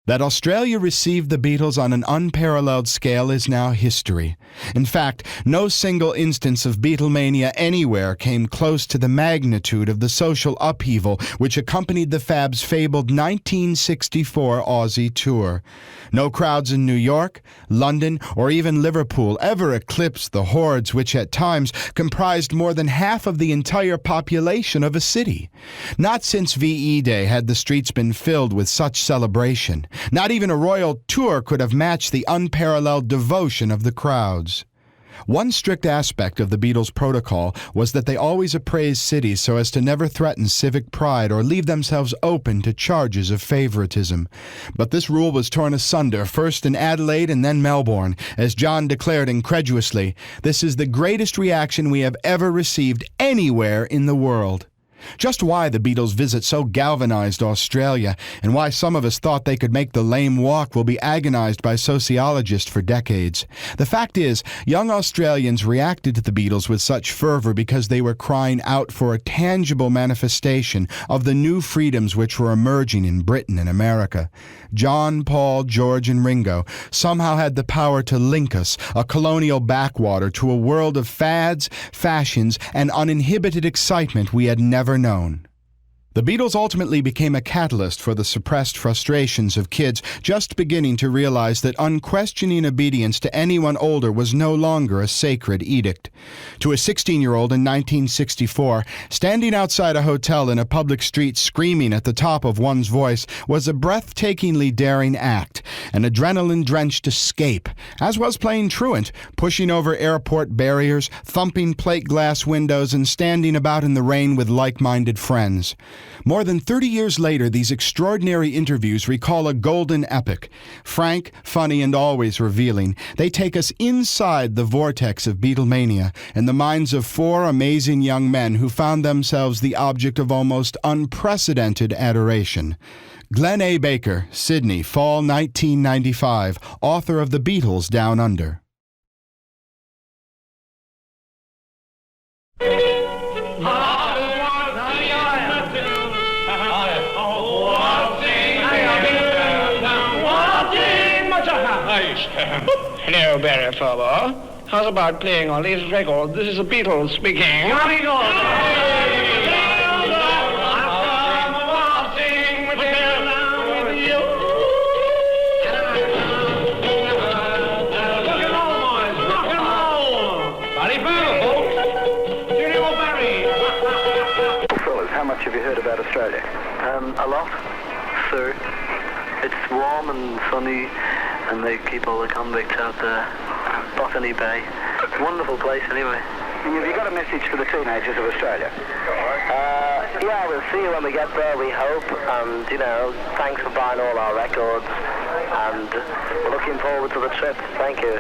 That Australia received the Beatles on an unparalleled scale is now history. In fact, no single instance of Beatlemania anywhere came close to the magnitude of the social upheaval which accompanied the Fabs' fabled 1964 Aussie tour. No crowds in New York, London, or even Liverpool ever eclipsed the hordes which at times comprised more than half of the entire population of a city. Not since VE Day had the streets been filled with such celebration. Not even a royal tour could have matched the unparalleled devotion of the crowds. One strict aspect of the Beatles' protocol was that they always appraised cities so as to never threaten civic pride or leave themselves open to charges of favoritism. But this rule was torn asunder, first in Adelaide and then Melbourne, as John declared incredulously, "This is the greatest reaction we have ever received anywhere in the world." Just why the Beatles' visit so galvanized Australia, and why some of us thought they could make the lame walk, will be agonized by sociologists for decades. The fact is, young Australians reacted to the Beatles with such fervor because they were crying out for a tangible manifestation of the new freedoms which were emerging in Britain and America. John, Paul, George, and Ringo somehow had the power to link us, a colonial backwater, to a world of fads, fashions, and uninhibited excitement we had never known. The Beatles ultimately became a catalyst for the suppressed frustrations of kids just beginning to realize that unquestioning obedience to anyone older was no longer a sacred edict. To a 16-year-old in 1964, standing outside a hotel in a public street screaming at the top of one's voice was a breathtakingly daring act, an adrenaline-drenched escape, as was playing truant, pushing over airport barriers, thumping plate glass windows, and standing about in the rain with like-minded friends. More than 30 years later, these extraordinary interviews recall a golden epoch. Frank, funny, and always revealing, they take us inside the vortex of Beatlemania and the minds of four amazing young men who found themselves the object of almost unprecedented adoration. Glenn A. Baker, Sydney, fall 1995, author of The Beatles Down Under. Hello, Barry Farber. How's about playing on these records? This is the Beatles speaking. Fellas, how much have you heard about Australia? A lot, sir. It's warm and sunny, and they keep all the convicts out there. Botany Bay. Wonderful place anyway. Have you got a message for the teenagers of Australia? Yeah, we'll see you when we get there, we hope. And, thanks for buying all our records. And we're looking forward to the trip. Thank you.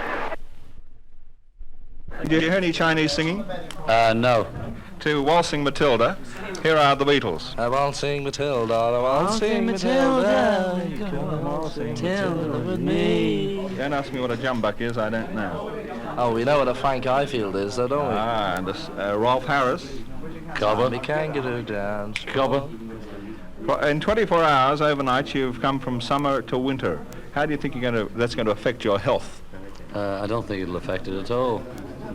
Did you hear any Chinese singing? No. To Waltzing Matilda, here are the Beatles. Waltzing Matilda, waltzing Matilda, come waltzing Matilda with me. Don't ask me what a jumbuck is, I don't know. Oh, we know what a Frank Ifield is, though, don't we? And this, Rolf Harris. Cobber. The kangaroo dance. Cobber. In 24 hours overnight, you've come from summer to winter. How do you think that's going to affect your health? I don't think it'll affect it at all.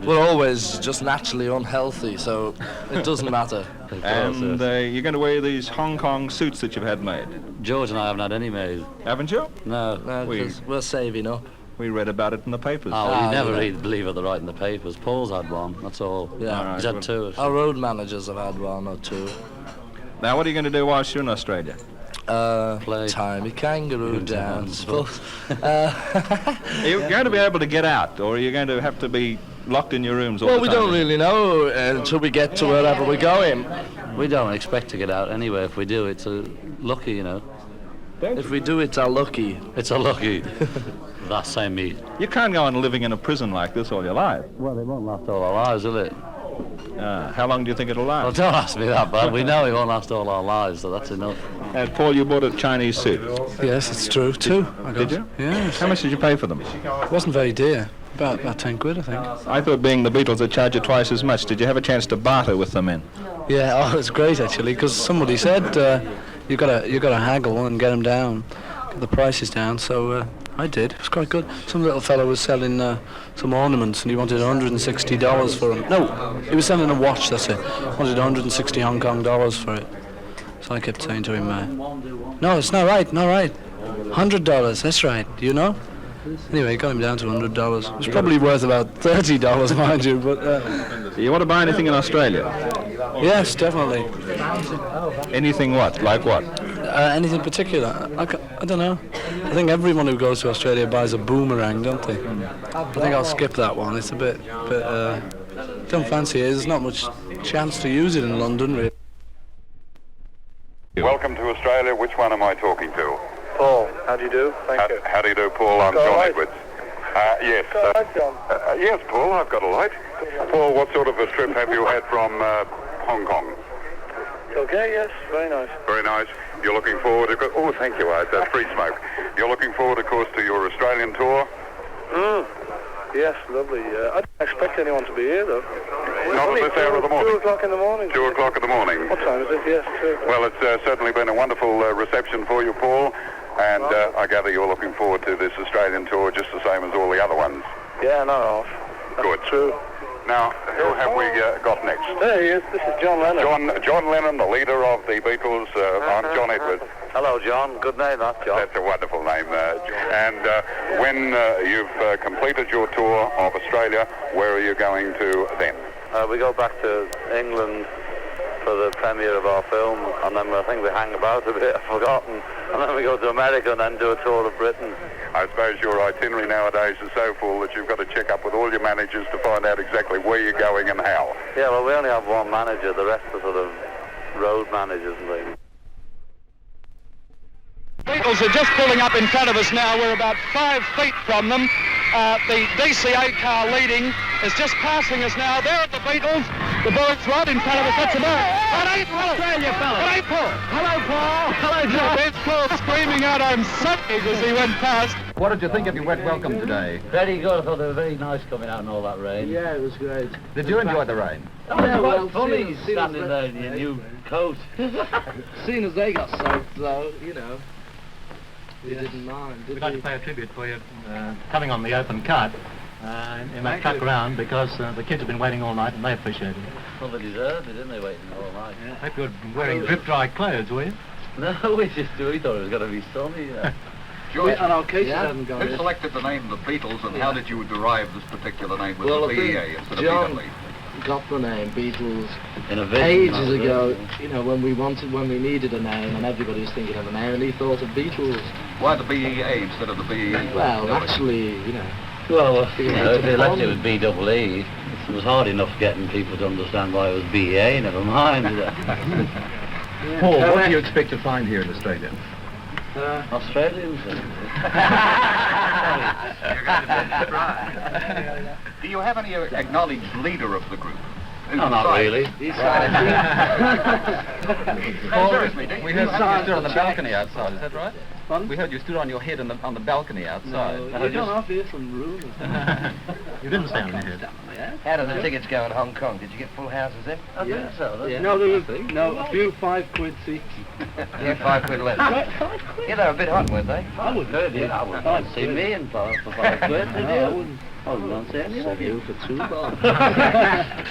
We're always just naturally unhealthy, so it doesn't matter. And you're going to wear these Hong Kong suits that you've had made? George and I haven't had any made. Haven't you? No. Because we're saving up. We read about it in the papers. Oh, you never believe what they write in the papers. Paul's had one, that's all. Yeah. He's had two. Our road managers have had one or two. Now, what are you going to do whilst you're in Australia? Play. Tiny kangaroo dance. Are you going to be able to get out, or are you going to have to be locked in your rooms all the time? Well, we don't really know until we get to wherever we're going. We don't expect to get out anyway. If we do, it's lucky, If we do, it's our lucky. It's a lucky. That's saying me. You can't go on living in a prison like this all your life. Well, it won't last all our lives, will it? How long do you think it'll last? Well, don't ask me that, but we know it won't last all our lives, so that's enough. Paul, you bought a Chinese suit. Yes, it's true. Two. Did you? Yes. How much did you pay for them? It wasn't very dear. About 10 quid, I think. I thought being the Beatles would charge you twice as much. Did you have a chance to barter with the men? Yeah, it was great actually, because somebody said you got to haggle and get them down. get the prices down, so I did. It was quite good. Some little fellow was selling some ornaments, and he wanted $160 for them. No, he was selling a watch, that's it. Wanted 160 Hong Kong dollars for it. So I kept saying to him, no, it's not right, not right. $100, that's right, do you know? Anyway, got him down to $100. It was probably worth about $30, mind you, but... Do you want to buy anything in Australia? Yes, definitely. Anything what? Like what? Anything particular? I don't know. I think everyone who goes to Australia buys a boomerang, don't they? I think I'll skip that one. It's a bit don't fancy it. There's not much chance to use it in London, really. Welcome to Australia. Which one am I talking to? Paul, how do you do? Thank you. How do you do, Paul? I'm John Edwards. Yes. Yes, Paul, I've got a light. Paul, what sort of a trip have you had from Hong Kong? Okay, yes, very nice. Very nice. You're looking forward to... Oh, thank you, that's free smoke. You're looking forward, of course, to your Australian tour? Yes, lovely. I didn't expect anyone to be here, though. Not at this hour of the morning? 2 o'clock in the morning. 2 o'clock in the morning. What time is it? Yes, 2. Well, it's certainly been a wonderful reception for you, Paul, and I gather you're looking forward to this Australian tour just the same as all the other ones. Yeah, not off. Good. True. Now, who have we got next? There he is. This is John Lennon. John Lennon, the leader of the Beatles. I'm John Edwards. Hello, John. Good name, that, John. That's a wonderful name. And when you've completed your tour of Australia, where are you going to then? We go back to England for the premiere of our film, and then I think we hang about a bit, I've forgotten, and then we go to America and then do a tour of Britain. I suppose your itinerary nowadays is so full that you've got to check up with all your managers to find out exactly where you're going and how. Yeah, well, we only have one manager, the rest are sort of road managers and things. Beatles are just pulling up in front of us now. We're about 5 feet from them. The DCA car leading is just passing us now. There are the Beatles. The boys right in front of us. That's America. Australia, fella. Hello, Paul. Hello, Paul. Hello, John. There's Paul screaming out, I'm sorry, as he went past. What did you think of your wet welcome today? Very good. I thought they were very nice coming out in all that rain. Yeah, it was great. Did you enjoy the rain? Oh, yeah, well, funny standing there in your new coat. Seeing as they got soaked, though, you know, we didn't mind, did We'd like to pay a tribute for you coming on the open cut in that truck round, because the kids have been waiting all night and they appreciate it. Well, they deserved it, didn't they, waiting all night? Yeah. I hope you were wearing drip-dry clothes, were you? No, we thought it was going to be sunny. George, and our cases hadn't gone who yet. selected the name of the Beatles, and how did you derive this particular name with Well, the BEA instead of John BEE? got the name Beatles in a vision, ages ago, you know, when we needed a name and everybody was thinking of a name, and he thought of Beatles. Why the BEA instead of the BE? Well, actually, you know. Well, you know, if they left it with BEE, it was hard enough getting people to understand why it was BEA, never mind. Paul, what do you expect to find here in Australia? Australians. Do you have any acknowledged leader of the group? No, not really. We heard you stood on the balcony outside, is that right? Pardon? We heard you stood on your head on the balcony outside. No, you don't have here some room. You didn't stand on your head. How did the tickets go in Hong Kong? Did you get full houses then? I think so. Yeah. No, a few 5 quid seats. Yeah, 5 quid left. Yeah, they were a bit hot, weren't they? I wouldn't hurt you. I wouldn't want to see me in for 5 quid. No, I wouldn't. I wouldn't want to see any of you. For 2 bob.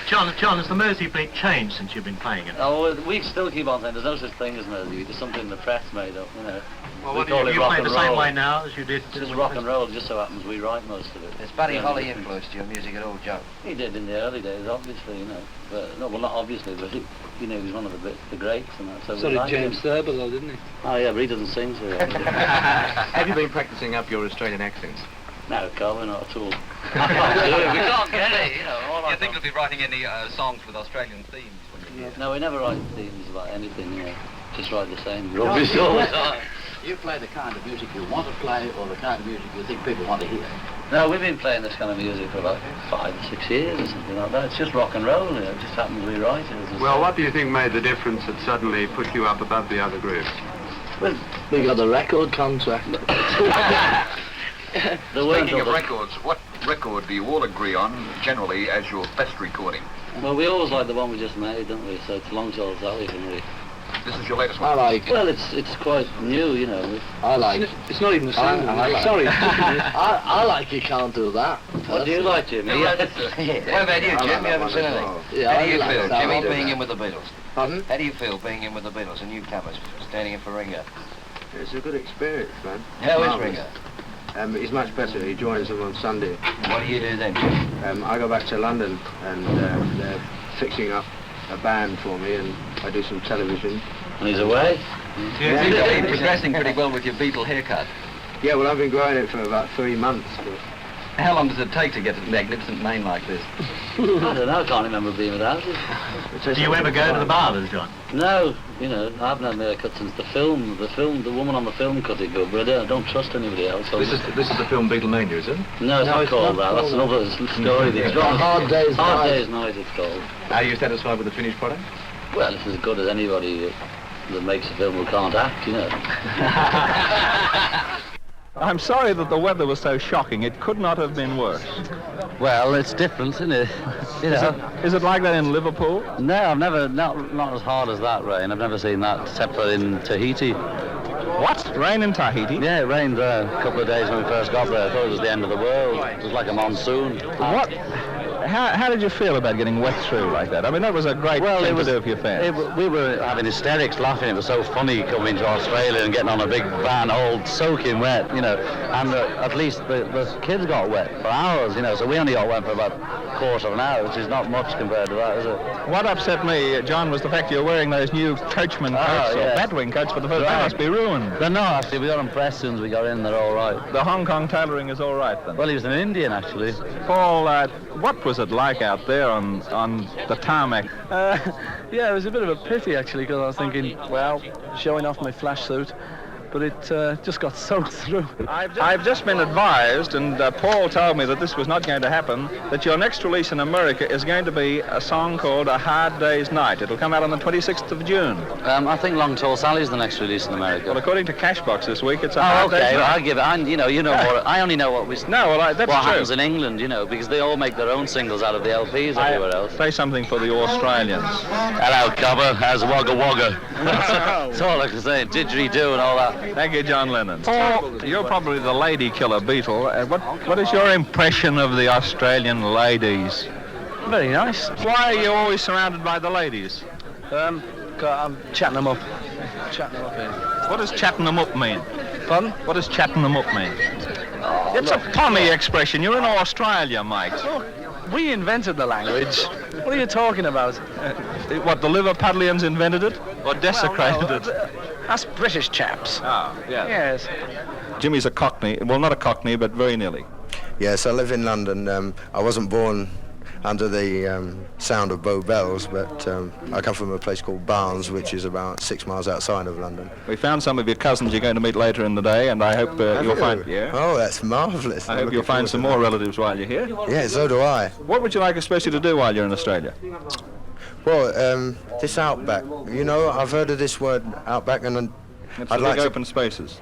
John, has the Mersey fleet changed since you've been playing it? Oh, we still keep on saying there's no such thing as Mersey. There's something the press made up, you know. Well, what do you play the same way now as you did? It's just rock and roll. It just so happens we write most of it. Has Buddy Holly influenced your music at all, Joe? He did in the early days, obviously, you know. But no, well, not obviously, but he, you know, he's one of the greats and that. So did like James Thurber, though, didn't he? Oh yeah, but he doesn't sing so well. Have you been practicing up your Australian accents? No, Carl, not at all. We can't get it, you know. Do you think you'll be writing any songs with Australian themes when you're here? No, we never write themes about anything, you know. Just write the same rubbish all the time. You play the kind of music you want to play, or the kind of music you think people want to hear? No, we've been playing this kind of music for about 5 or 6 years or something like that. It's just rock and roll, you know. It just happens we write it. Well, what do you think made the difference that suddenly put you up above the other groups? Well, we got a record contract. Speaking of records, what record do you all agree on, generally, as your best recording? Well, we always like the one we just made, don't we? So it's Long Shot Sally, and we This is your latest one. I like it. Well, it's quite new, you know. I like it. It's not even a single. I like Sorry. I like You Can't Do That. What do you like, Jimmy? What about you, Jim? You haven't seen anything. Yeah, How do you I like feel, that Jimmy, one. being in with the Beatles? Pardon? How do you feel being in with the Beatles, a newcomer, standing in for Ringo? It's a good experience, man. How is Marvellous. Ringo? He's much better. He joins them on Sunday. What do you do then, Jim? I go back to London and they're fixing up a band for me and I do some television. And he's away? You seem to be progressing pretty well with your Beatle haircut. Yeah, well, I've been growing it for about 3 months. But How long does it take to get a magnificent mane like this? I don't know, I can't remember being without it. Do you ever go to the barbers, John? No, you know, I haven't had my hair cut since the film. The woman on the film cut it good, but I don't trust anybody else. This is the film Beatlemania, is it? No, it's not called that. That's another story. It's got Hard Day's Hard Night. Day's Night, it's called. Are you satisfied with the finished product? Well, it's as good as anybody that makes a film who can't act, you know. I'm sorry that the weather was so shocking. It could not have been worse. Well, it's different, isn't it? You know. Is it like that in Liverpool? No, I've never, not as hard as that rain. I've never seen that, except for in Tahiti. What? Rain in Tahiti? Yeah, it rained a couple of days when we first got there. I thought it was the end of the world. It was like a monsoon. What? How did you feel about getting wet through like that? I mean, that was a great thing to do for your fans. We were having hysterics, laughing. It was so funny coming to Australia and getting on a big van, all soaking wet, you know. And at least the kids got wet for hours, you know. So we only got wet for about a quarter of an hour, which is not much compared to that, is it? What upset me, John, was the fact you're wearing those new coachman coats, or Batwing coats for the first time. They must be ruined. They're not, actually. We got them pressed as soon as we got in. They're all right. The Hong Kong tailoring is all right, then? Well, he was an Indian, actually. Paul, what was it like out there on the tarmac? Yeah, it was a bit of a pity, actually, because I was thinking, well, showing off my flash suit, but it just got soaked through. I've just been advised, and Paul told me that this was not going to happen, that your next release in America is going to be a song called A Hard Day's Night. It'll come out on the 26th of June. I think Long Tall Sally's the next release in America. Well, according to Cashbox this week, it's A Hard Day's Night. I'll give it. You know more. I only know what we... No, well, that's what true. happens in England, you know, because they all make their own singles out of the LPs everywhere else. Say something for the Australians. Hello, Cobber. How's Wagga Wagga? That's all I can say. Didgeridoo and all that. Thank you, John Lennon. Paul, you're probably the lady killer Beatle. What is your impression of the Australian ladies? Very nice. Why are you always surrounded by the ladies? I'm chatting them up. Chatting them up here. What does chatting them up mean? Pardon? What does chatting them up mean? It's a pommy expression. You're in Australia, mate. Oh, we invented the language. What are you talking about? What, the Liverpudlians invented it? Or desecrated it? Us British chaps. Oh, yeah. Yes. Jimmy's a Cockney. Well, not a Cockney, but very nearly. Yes, I live in London. I wasn't born under the sound of Bow Bells, but I come from a place called Barnes, which is about 6 miles outside of London. We found some of your cousins you're going to meet later in the day, and I hope you'll find... Yeah? Oh, that's marvellous. I hope you'll find some more relatives while you're here. Yeah, so do I. What would you like especially to do while you're in Australia? Well, this outback, you know, I've heard of this word outback, and It's I'd the like big to... open spaces.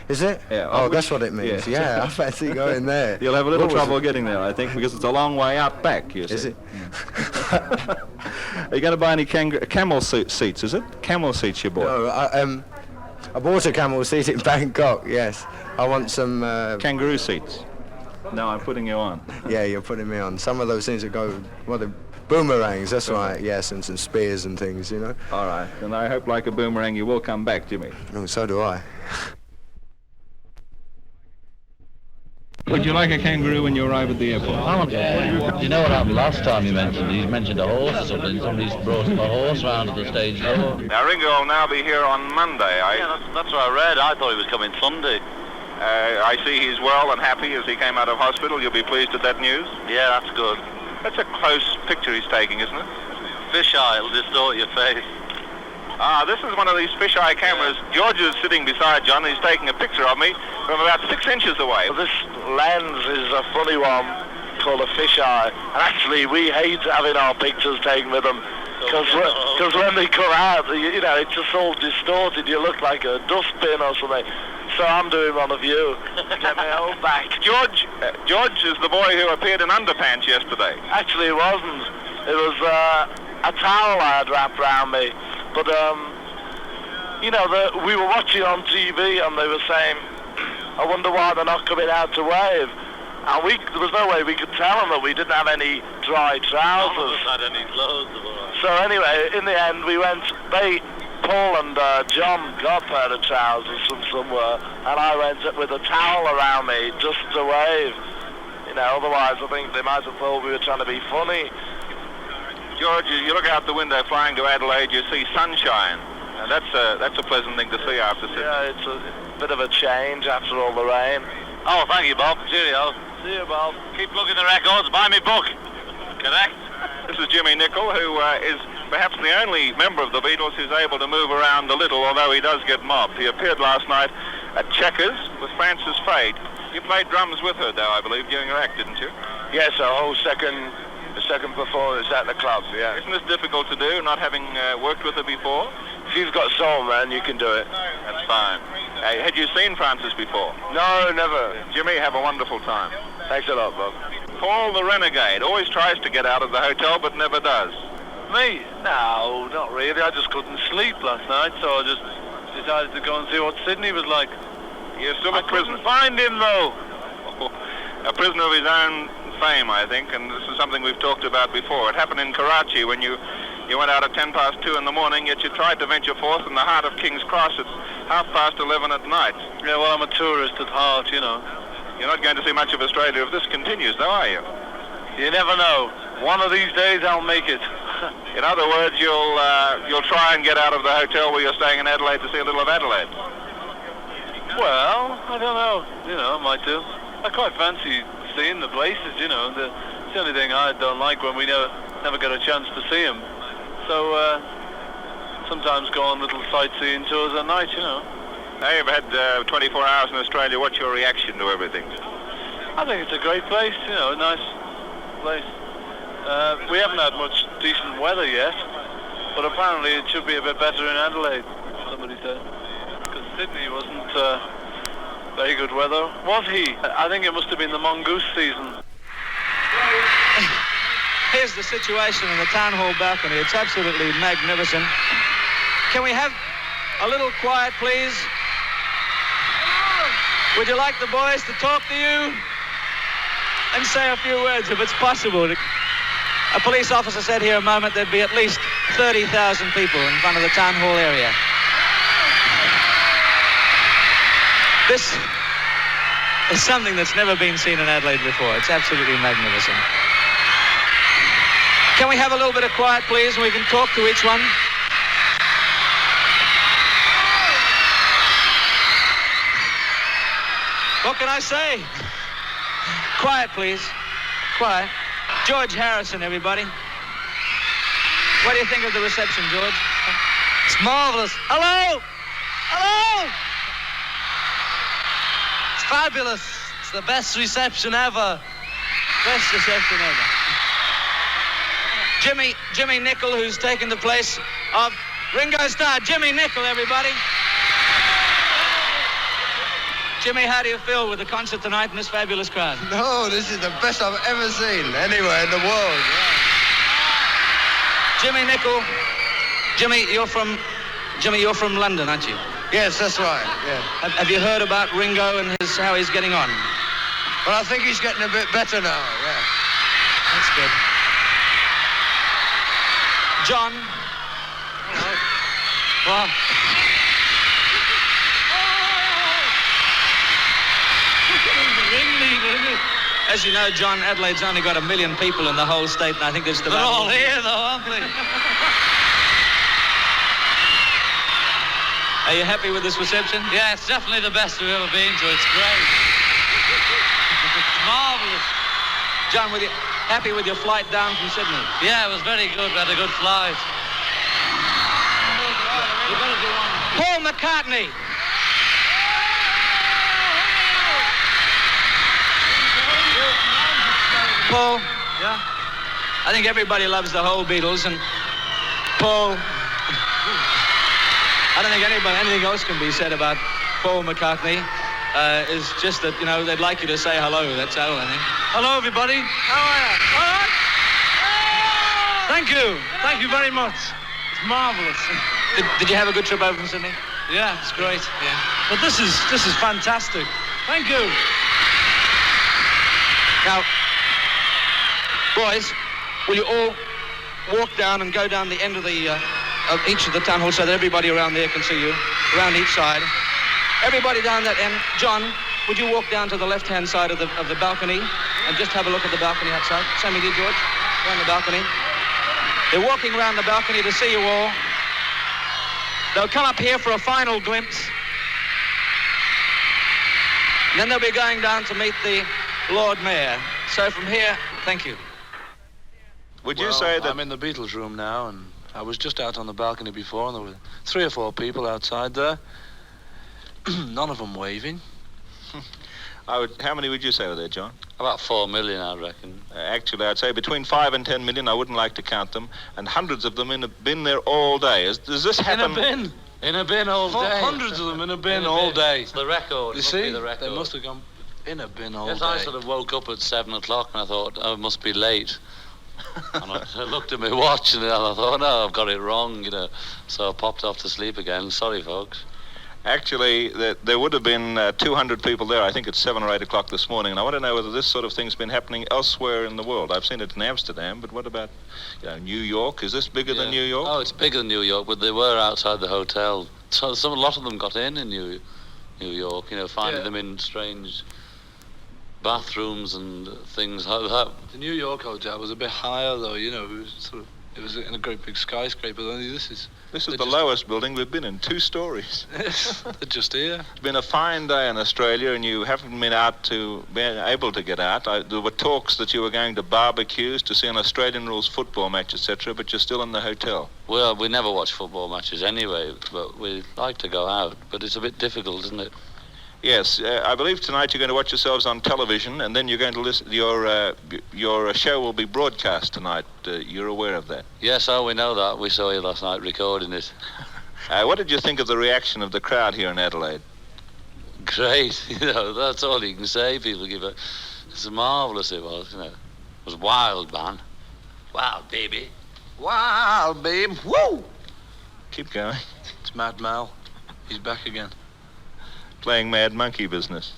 Is it? Yeah. Oh, that's what it means. Yeah, I fancy going there. You'll have a little What was trouble it? getting there, I think, because it's a long way out back, you see. Is it? Are you going to buy any camel seats, is it? Camel seats you bought? No, I bought a camel seat in Bangkok, yes. I want some... kangaroo seats. No, I'm putting you on. Yeah, you're putting me on. Some of those things that go... Well, the boomerangs, that's right, yes, and some spears and things, you know. All right, and I hope like a boomerang you will come back, Jimmy. Oh, so do I. Would you like a kangaroo when you arrive at the airport? Yeah. You know what happened last time you mentioned? He mentioned a horse or something. Somebody's brought a horse round at the stage door. Now, Ringo will now be here on Monday. That's what I read. I thought he was coming Sunday. I see he's well and happy as he came out of hospital. You'll be pleased with that news? Yeah, that's good. That's a close picture he's taking, isn't it? Fisheye, it'll distort your face. This is one of these fisheye cameras. George is sitting beside John. He's taking a picture of me from about 6 inches away. Well, this lens is a funny one called a fisheye. And actually, we hate having our pictures taken with them because when they come out, you know, it's just all distorted. You look like a dustbin or something. So I'm doing one of you. Get my own back. George is the boy who appeared in underpants yesterday. Actually, it wasn't. It was a towel I had wrapped around me. But you know, we were watching on TV and they were saying, I wonder why they're not coming out to wave. And there was no way we could tell them that we didn't have any dry trousers. None of us had any clothes. So anyway, in the end, Paul and John got a pair of trousers from somewhere, and I went up with a towel around me just to wave. You know, otherwise I think they might have thought we were trying to be funny. George, you look out the window flying to Adelaide, you see sunshine. And that's a pleasant thing to see after Sydney. Yeah, it's a bit of a change after all the rain. Oh, thank you, Bob. Cheerio. See you, Bob. Keep looking at the records. Buy me book. Correct? This is Jimmy Nicol, who is perhaps the only member of the Beatles who's able to move around a little, although he does get mobbed. He appeared last night at Checkers with Frances Fade. You played drums with her, though, I believe, during her act, didn't you? Yes, a whole second performance at the club, yeah. Isn't this difficult to do, not having worked with her before? If you've got soul, man, you can do it. That's fine. Had you seen Frances before? No, never. Jimmy, have a wonderful time. Thanks a lot, Bob. Paul the Renegade always tries to get out of the hotel, but never does. Me? No, not really. I just couldn't sleep last night, so I just decided to go and see what Sydney was like. You're still a prisoner. Couldn't find him, though. A prisoner of his own fame, I think, and this is something we've talked about before. It happened in Karachi when you went out at 2:10 in the morning, yet you tried to venture forth in the heart of King's Cross at 11:30 at night. Yeah, well, I'm a tourist at heart, you know. You're not going to see much of Australia if this continues, though, are you? You never know. One of these days I'll make it. In other words, you'll try and get out of the hotel where you're staying in Adelaide to see a little of Adelaide. Well, I don't know. You know, I might do. I quite fancy seeing the places, you know. It's the only thing I don't like when we never get a chance to see them. So sometimes go on little sightseeing tours at night, you know. Now you've had 24 hours in Australia. What's your reaction to everything? I think it's a great place, you know, a nice place. We haven't had much decent weather yet, but apparently it should be a bit better in Adelaide, somebody said. Because Sydney wasn't very good weather, was he? I think it must have been the mongoose season. Here's the situation in the town hall balcony. It's absolutely magnificent. Can we have a little quiet, please? Would you like the boys to talk to you and say a few words if it's possible? A police officer said here a moment there'd be at least 30,000 people in front of the town hall area. This is something that's never been seen in Adelaide before. It's absolutely magnificent. Can we have a little bit of quiet, please, and we can talk to each one? What can I say? Quiet, please. Quiet. George Harrison, everybody. What do you think of the reception, George? It's marvelous. Hello! Hello! It's fabulous. It's the best reception ever. Best reception ever. Jimmy Nicol, who's taken the place of Ringo Starr. Jimmy Nicol, everybody. Jimmy, how do you feel with the concert tonight in this fabulous crowd? No, this is the best I've ever seen anywhere in the world. Yeah. Jimmy Nicol. Jimmy, you're from London, aren't you? Yes, that's right. Yeah. Have you heard about Ringo and how he's getting on? Well, I think he's getting a bit better now. Yeah. That's good. John. Well. As you know, John, Adelaide's only got 1 million people in the whole state, and I think there's about... They're all here, though, aren't they? Are you happy with this reception? Yeah, it's definitely the best we've ever been to. It's great. It's marvellous. John, happy with your flight down from Sydney? Yeah, it was very good. We had a good flight. Paul McCartney. Paul. Yeah? I think everybody loves the whole Beatles, and Paul... I don't think anything else can be said about Paul McCartney. Is just that, you know, they'd like you to say hello. That's all, I think. Hello, everybody. How are you? All right. Thank you. Thank you very much. It's marvellous. Did you have a good trip over from Sydney? Yeah, it's great. Yeah. But this is fantastic. Thank you. Now, boys, will you all walk down and go down the end of the of each of the town halls so that everybody around there can see you, around each side. Everybody down that end. John, would you walk down to the left-hand side of the balcony and just have a look at the balcony outside? Same with you, George, around the balcony. They're walking around the balcony to see you all. They'll come up here for a final glimpse. And then they'll be going down to meet the Lord Mayor. So from here, thank you. Would you say that... I'm in the Beatles room now, and I was just out on the balcony before, and there were 3 or 4 people outside there. None of them waving. How many would you say were there, John? About 4 million, I reckon. Actually, I'd say between 5 and 10 million. I wouldn't like to count them. And hundreds of them in a bin there all day. Does this happen? In a bin? In a bin all day? Hundreds of them in a bin all day. It's the record. You see? The record. They must have gone in a bin all day. Yes, I sort of woke up at 7 o'clock and I thought, oh, it must be late. And I looked at my watch and I thought, no, I've got it wrong, you know. So I popped off to sleep again. Sorry, folks. Actually, there would have been 200 people there. I think it's 7 or 8 o'clock this morning. And I want to know whether this sort of thing's been happening elsewhere in the world. I've seen it in Amsterdam, but what about New York? Is this bigger than New York? Oh, it's bigger than New York, but they were outside the hotel. So a lot of them got in New York, you know, finding them in strange bathrooms and things like that. The New York hotel was a bit higher, though, you know. It was in a great big skyscraper. Only this is the lowest building we've been in, 2 stories. They're just here. It's been a fine day in Australia, and you haven't been able to get out. There were talks that you were going to barbecues to see an Australian rules football match, etc., but you're still in the hotel. Well, we never watch football matches anyway, but we like to go out. But it's a bit difficult, isn't it? Yes, I believe tonight you're going to watch yourselves on television, and then you're going to listen. Your show will be broadcast tonight. You're aware of that? Yes, we know that. We saw you last night recording it. What did you think of the reaction of the crowd here in Adelaide? Great, you know, that's all you can say. People give it. It's marvellous. It was, you know. It was wild, man. Wild, baby. Wild, babe. Woo! Keep going. It's Mad Mal. He's back again. Playing Mad Monkey business.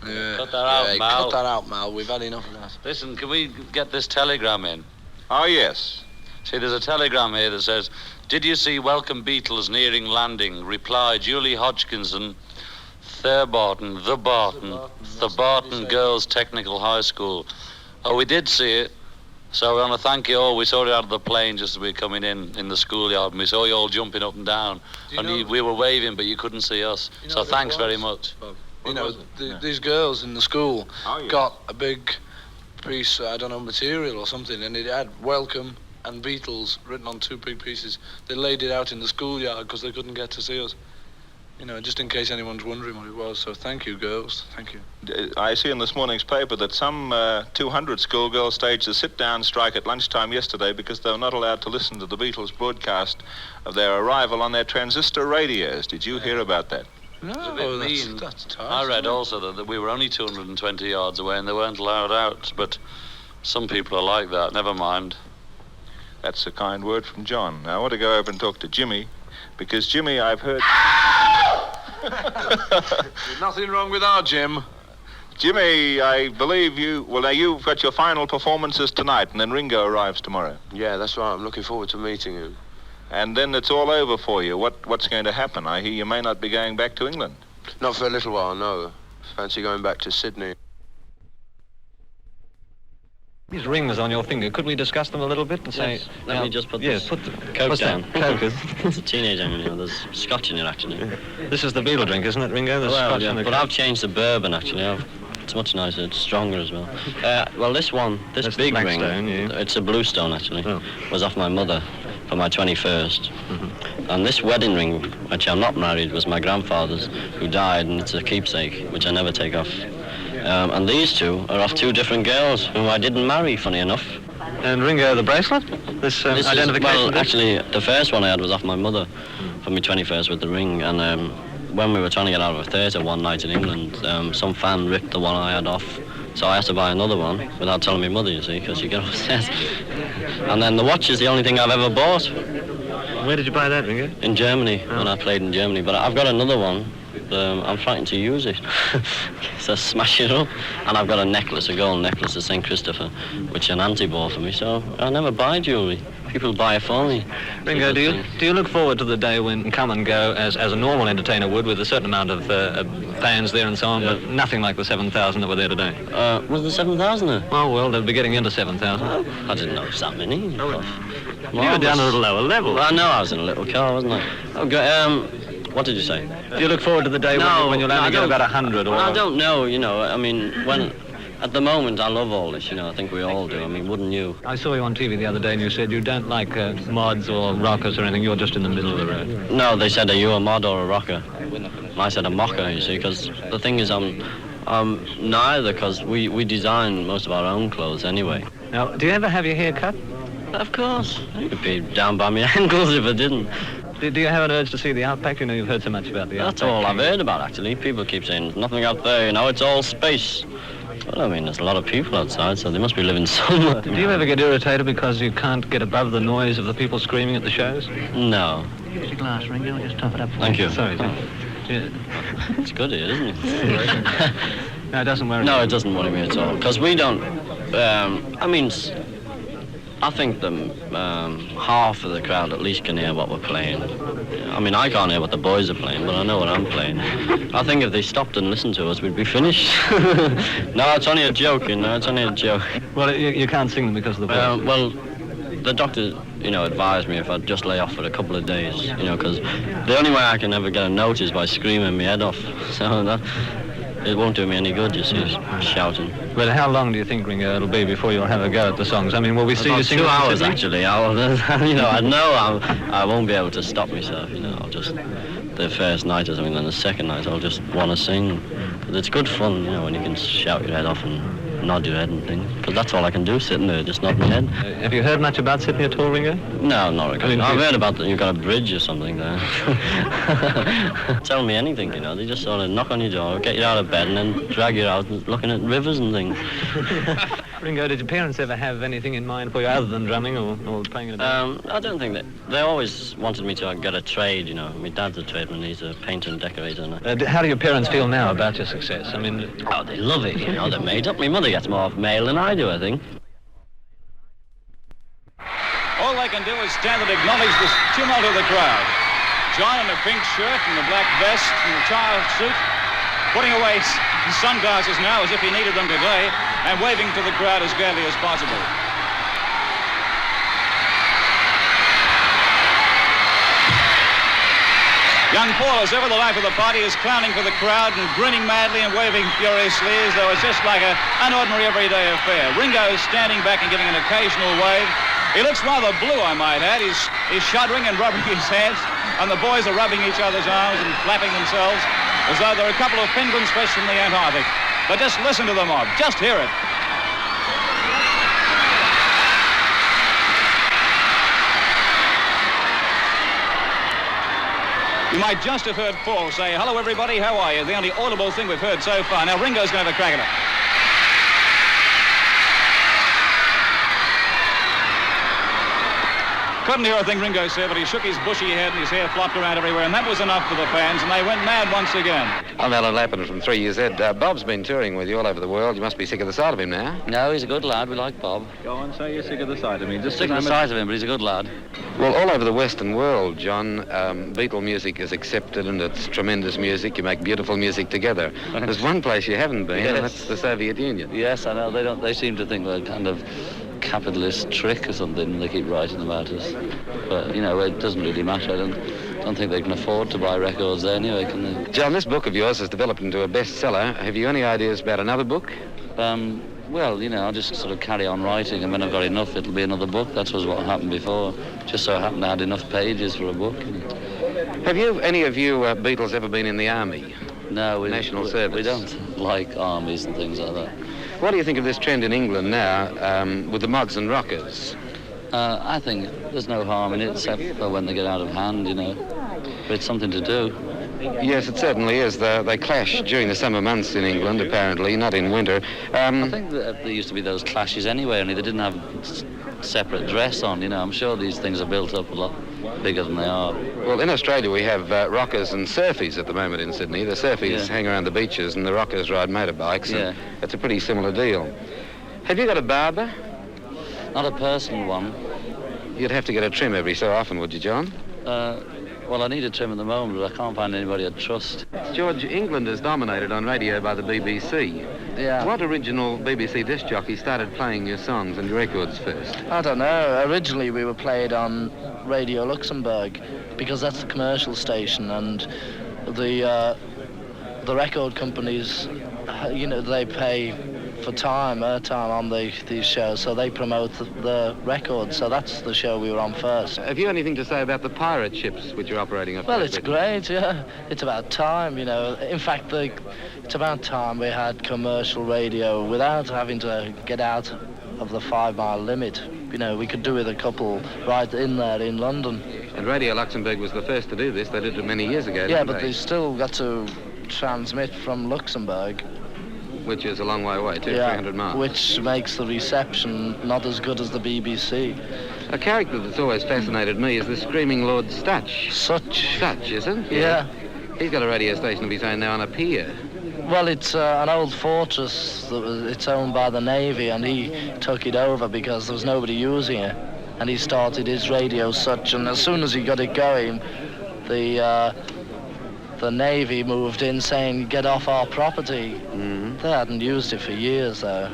Yeah. Cut that out, Mal. Cut that out, Mal. We've had enough of that. Listen, can we get this telegram in? Oh, yes. See, there's a telegram here that says, did you see Welcome Beatles nearing landing? Reply, Julie Hodgkinson, Thebarton Girls Technical High School. Oh, we did see it. So we want to thank you all. We saw it out of the plane just as we were coming in the schoolyard, and we saw you all jumping up and down. And we were waving, but you couldn't see us. So thanks very much. You know, these girls in the school got a big piece, I don't know, material or something, and it had Welcome and Beatles written on 2 big pieces. They laid it out in the schoolyard because they couldn't get to see us. You know, just in case anyone's wondering what it was. So thank you, girls. Thank you. I see in this morning's paper that some 200 schoolgirls staged a sit-down strike at lunchtime yesterday because they were not allowed to listen to the Beatles broadcast of their arrival on their transistor radios. Did you hear about that? No, that's tough. I read also that we were only 220 yards away and they weren't allowed out, but some people are like that. Never mind. That's a kind word from John. Now, I want to go over and talk to Jimmy, because Jimmy, I've heard... There's nothing wrong with our Jim. Jimmy, I believe you've got your final performances tonight, and then Ringo arrives tomorrow. Yeah, that's right. I'm looking forward to meeting him. And then it's all over for you. What's going to happen? I hear you may not be going back to England. Not for a little while, no. Fancy going back to Sydney. These rings on your finger, could we discuss them a little bit and say... Let me just put this put the Coke down. Coke is... It's a teenager, you know, there's scotch in it, actually. This is the Beatle drink, isn't it, Ringo? There's scotch in the but I've changed the bourbon, actually. It's much nicer, it's stronger as well. Well, this big ring, Stone, it's a Bluestone, actually, was off my mother for my 21st. And this wedding ring, which I'm not married, was my grandfather's, who died, and it's a keepsake, which I never take off. And these 2 are off 2 different girls whom I didn't marry, funny enough. And Ringo, the bracelet? This identification? Well, actually, the first one I had was off my mother for my 21st with the ring. And when we were trying to get out of a theatre one night in England, some fan ripped the one I had off. So I had to buy another one without telling my mother, you see, because she got upset. And then the watch is the only thing I've ever bought. Where did you buy that, Ringo? In Germany, when I played in Germany. But I've got another one. I'm frightened to use it. So smash it up. And I've got a necklace, a gold necklace of St. Christopher, which an auntie bought for me. So I never buy jewellery. People buy it for me. Ringo, do you look forward to the day when Come and Go as a normal entertainer would, with a certain amount of fans there and so on, but nothing like the 7,000 that were there today? Was there 7,000 there? Oh, well, they'll be getting into 7,000. I didn't know it was that many. You were down a little lower level. Well, I know I was in a little car, wasn't I? Okay, what did you say? Do you look forward to the day when you'll only get about 100? Or... I don't know, you know. I mean, at the moment, I love all this, you know. I think we all do. I mean, wouldn't you? I saw you on TV the other day and you said you don't like mods or rockers or anything. You're just in the middle of the road. No, they said, are you a mod or a rocker? And I said a mocker, you see, because the thing is I'm neither, because we design most of our own clothes anyway. Now, do you ever have your hair cut? Of course. I could be down by my ankles if I didn't. Do you have an urge to see the Outback? You know, you've heard so much about the Outback. That's all I've heard about, actually. People keep saying there's nothing out there, you know, it's all space. Well, I mean, there's a lot of people outside, so they must be living somewhere. Do you ever get irritated because you can't get above the noise of the people screaming at the shows? No. Here's your glass, Ringo. Just top it up for Thank you. Sorry. Yeah. It's good here, isn't it? No, it doesn't worry me. No, it doesn't worry me at all, because we don't... I think half of the crowd at least can hear what we're playing. I mean, I can't hear what the boys are playing, but I know what I'm playing. I think if they stopped and listened to us, we'd be finished. No, it's only a joke, you know, it's only a joke. Well, you can't sing them because of the voice. Well, the doctor, you know, advised me if I'd just lay off for a couple of days, you know, because the only way I can ever get a note is by screaming my head off. So it won't do me any good, you see, shouting. Well, how long do you think, Ringo, it'll be before you'll have a go at the songs? I mean, will we see you sing? 2 hours, actually. You know, I won't be able to stop myself, you know. I'll just, the first night or something, then the second night I'll just want to sing. But it's good fun, you know, when you can shout your head off and nod your head and things. Because that's all I can do, sitting there, just nod my head. Have you heard much about Sydney at all, Ringo? No, not really. I've heard about that you've got a bridge or something there. Tell me anything, you know. They just sort of knock on your door, get you out of bed, and then drag you out looking at rivers and things. Ringo, did your parents ever have anything in mind for you other than drumming or playing in a band? I don't think that. They always wanted me to get a trade, you know. My dad's a tradesman, he's a painter and decorator. And how do your parents feel now about your success? I mean... Oh, they love it, you know. They're made up. My mother gets more mail than I do, I think. All they can do is stand and acknowledge the tumult of the crowd. John in a pink shirt and a black vest and a child suit, putting away his sunglasses now as if he needed them today, and waving to the crowd as gaily as possible. Young Paul, as ever the life of the party, is clowning for the crowd and grinning madly and waving furiously as though it's just like an ordinary everyday affair. Ringo is standing back and giving an occasional wave. He looks rather blue, I might add. He's shuddering and rubbing his hands, and the boys are rubbing each other's arms and flapping themselves as though they're a couple of penguins fresh from the Antarctic. But just listen to the mob. Just hear it. You might just have heard Paul say, "Hello, everybody, how are you?" The only audible thing we've heard so far. Now, Ringo's going to have a crack at it. Couldn't hear a thing Ringo said, but he shook his bushy head and his hair flopped around everywhere, and that was enough for the fans, and they went mad once again. I'm Alan Lappin from 3UZ. Bob's been touring with you all over the world. You must be sick of the sight of him now. No, he's a good lad. We like Bob. Go on, say you're sick of the sight of him. Just sick of the sight of him, but he's a good lad. Well, all over the Western world, John, Beatle music is accepted, and it's tremendous music. You make beautiful music together. There's one place you haven't been, and that's the Soviet Union. Yes, I know. They seem to think we're kind of capitalist trick or something. They keep writing about us, but you know, it doesn't really matter. I don't think they can afford to buy records there anyway, can they? John, this book of yours has developed into a bestseller. Have you any ideas about another book? Well, you know, I'll just sort of carry on writing, and when I've got enough, it'll be another book. That was what happened before. Just so I happened to add enough pages for a book. Have any of you Beatles ever been in the army? No, National Service. We don't like armies and things like that. What do you think of this trend in England now with the mods and rockers? I think there's no harm in it, except for when they get out of hand, you know. But it's something to do. Yes, it certainly is. They clash during the summer months in England, apparently, not in winter. I think that there used to be those clashes anyway, only they didn't have separate dress on, you know. I'm sure these things are built up a lot bigger than they are. Well, in Australia we have rockers and surfies at the moment in Sydney. The surfies hang around the beaches and the rockers ride motorbikes. Yeah. It's a pretty similar deal. Have you got a barber? Not a personal one. You'd have to get a trim every so often, would you, John? Well, I need a trim at the moment, but I can't find anybody I'd trust. George, England is dominated on radio by the BBC. Yeah. What original BBC disc jockey started playing your songs and your records first? I don't know. Originally we were played on Radio Luxembourg because that's the commercial station, and the record companies, you know, they pay for airtime on these shows, so they promote the records. So that's the show we were on first. Have you anything to say about the pirate ships which are operating up there? Well, it's great, yeah. It's about time, you know. In fact, it's about time we had commercial radio without having to get out of the 5-mile limit. You know, we could do with a couple right in there in London. And Radio Luxembourg was the first to do this. They did it many years ago, yeah, but they still got to transmit from Luxembourg. Which is a long way away, 200-300 miles. Which makes the reception not as good as the BBC. A character that's always fascinated me is the Screaming Lord Stutch. Such, is it? Yeah. He's got a radio station of his own now on a pier. Well, it's an old fortress. It's owned by the Navy, and he took it over because there was nobody using it. And he started his radio Such, and as soon as he got it going, the Navy moved in saying, get off our property. Mm-hmm. They hadn't used it for years, though.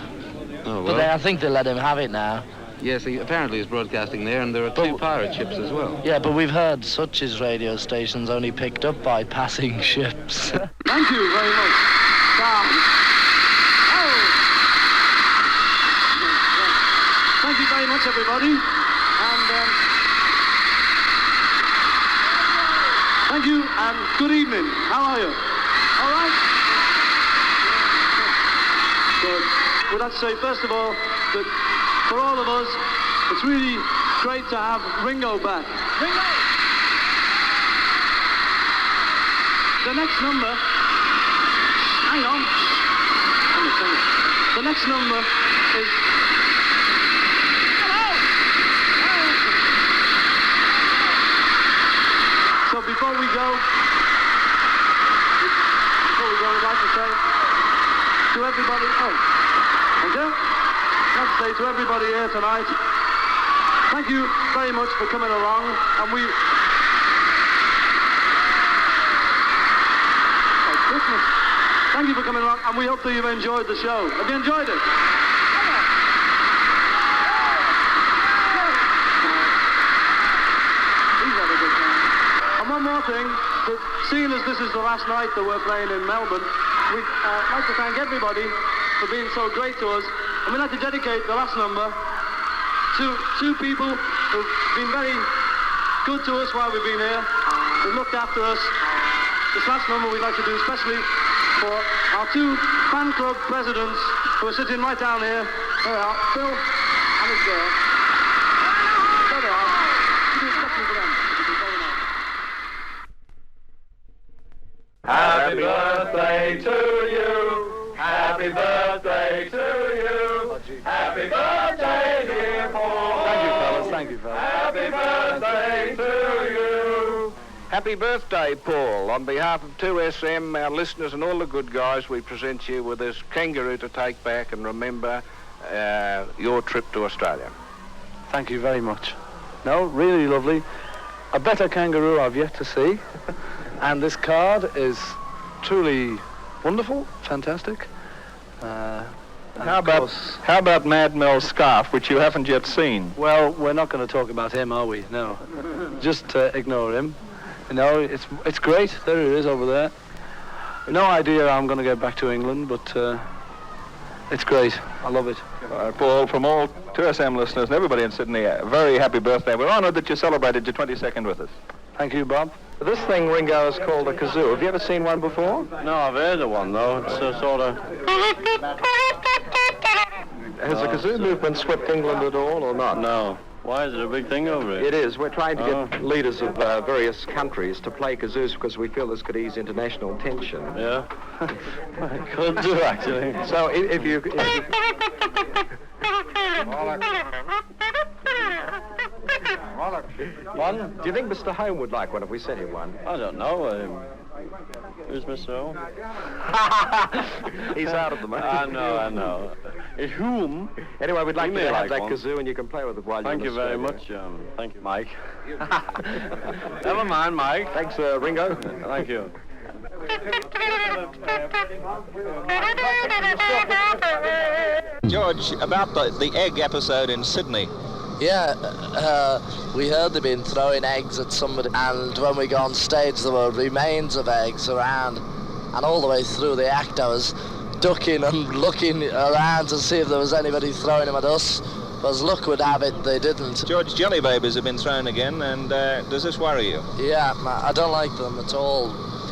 Oh, well. But I think they let him have it now. Yes, he apparently is broadcasting there, and there are 2 pirate ships as well. Yeah, but we've heard Such's radio stations only picked up by passing ships. Thank you very much. Thank you very much, everybody. And thank you, and good evening. How are you? All right? Good. Would like to say, first of all, that for all of us, it's really great to have Ringo back. Ringo! The next number... Hang on. The next number is... So before we go, I'd like to say to everybody, thank you. I'd like to say to everybody here tonight, thank you very much for coming along, and Christmas. Thank you for coming along, and we hope that you've enjoyed the show. Have you enjoyed it? One more thing, seeing as this is the last night that we're playing in Melbourne, we'd like to thank everybody for being so great to us, and we'd like to dedicate the last number to 2 people who've been very good to us while we've been here. They've looked after us. This last number we'd like to do especially for our 2 fan club presidents who are sitting right down here. There they are, Phil and his girl. There they are. Give me a second for them. Happy birthday to you. Happy birthday to you. Happy birthday, dear Paul. Thank you, fellas. Thank you, fellas. Happy birthday to you. Happy birthday, Paul. On behalf of 2SM, our listeners and all the good guys, we present you with this kangaroo to take back and remember your trip to Australia. Thank you very much. No, really lovely. A better kangaroo I've yet to see. And this card is truly wonderful, fantastic. How about Mad Mel's scarf, which you haven't yet seen? Well, we're not going to talk about him, are we? No. Just ignore him. You know, it's great. There he is over there. No idea how I'm going to get back to England, but it's great. I love it. Paul, from all 2SM listeners and everybody in Sydney, a very happy birthday. We're honoured that you celebrated your 22nd with us. Thank you, Bob. This thing, Ringo, is called a kazoo. Have you ever seen one before? No, I've heard of one, though. It's a sort of... Has the kazoo movement swept England at all, or not? No. Why is it a big thing over here? It is. We're trying to get leaders of various countries to play kazoos because we feel this could ease international tension. Yeah? I could do, actually. So if you... One? Do you think Mr. Home would like one if we sent him one? I don't know. Who's Mr. Home? He's out of the money. I know. Whom? Anyway, we'd like you to have that one. kazoo and you can play with it while Thank you're you very much, thank you, Mike. Never mind, Mike. Thanks, Ringo. Thank you. George, about the egg episode in Sydney. Yeah, we heard they'd been throwing eggs at somebody, and when we got on stage there were remains of eggs around, and all the way through the act I was ducking and looking around to see if there was anybody throwing them at us, but as luck would have it, they didn't. George, jelly babies have been thrown again, and does this worry you? Yeah, I don't like them at all,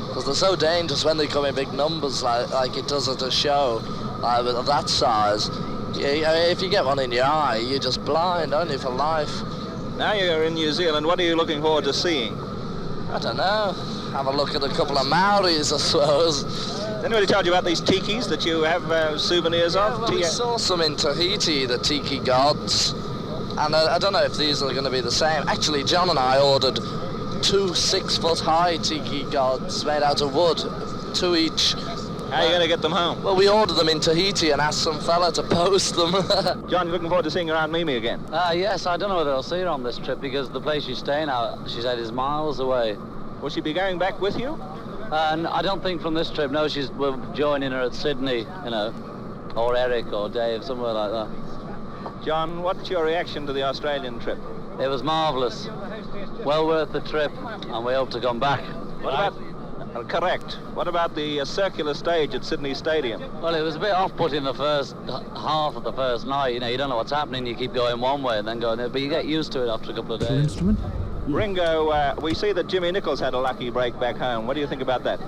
because they're so dangerous when they come in big numbers like it does at a show of that size. If you get one in your eye, you're just blind, aren't you, for life? Now you're in New Zealand, what are you looking forward to seeing? I don't know. Have a look at a couple of Maoris, I suppose. Has anybody told you about these tikis that you have souvenirs of? Well, we saw some in Tahiti, the tiki gods. And I don't know if these are going to be the same. Actually, John and I ordered 2 6-foot-high tiki gods made out of wood, 2 each. How are you going to get them home? Well, we ordered them in Tahiti and asked some fella to post them. John, you looking forward to seeing your Aunt Mimi again? Yes, I don't know whether I'll see her on this trip because the place she's staying at, she said, is miles away. Will she be going back with you? I don't think from this trip, no, we're joining her at Sydney, or Eric or Dave, somewhere like that. John, what's your reaction to the Australian trip? It was marvellous. Well worth the trip, and we hope to come back. What about... correct. What about the circular stage at Sydney Stadium? Well, it was a bit off-putting the first half of the first night. You don't know what's happening. You keep going one way and then going there, but you get used to it after a couple of days. Instrument? Ringo, we see that Jimmy Nichols had a lucky break back home. What do you think about that?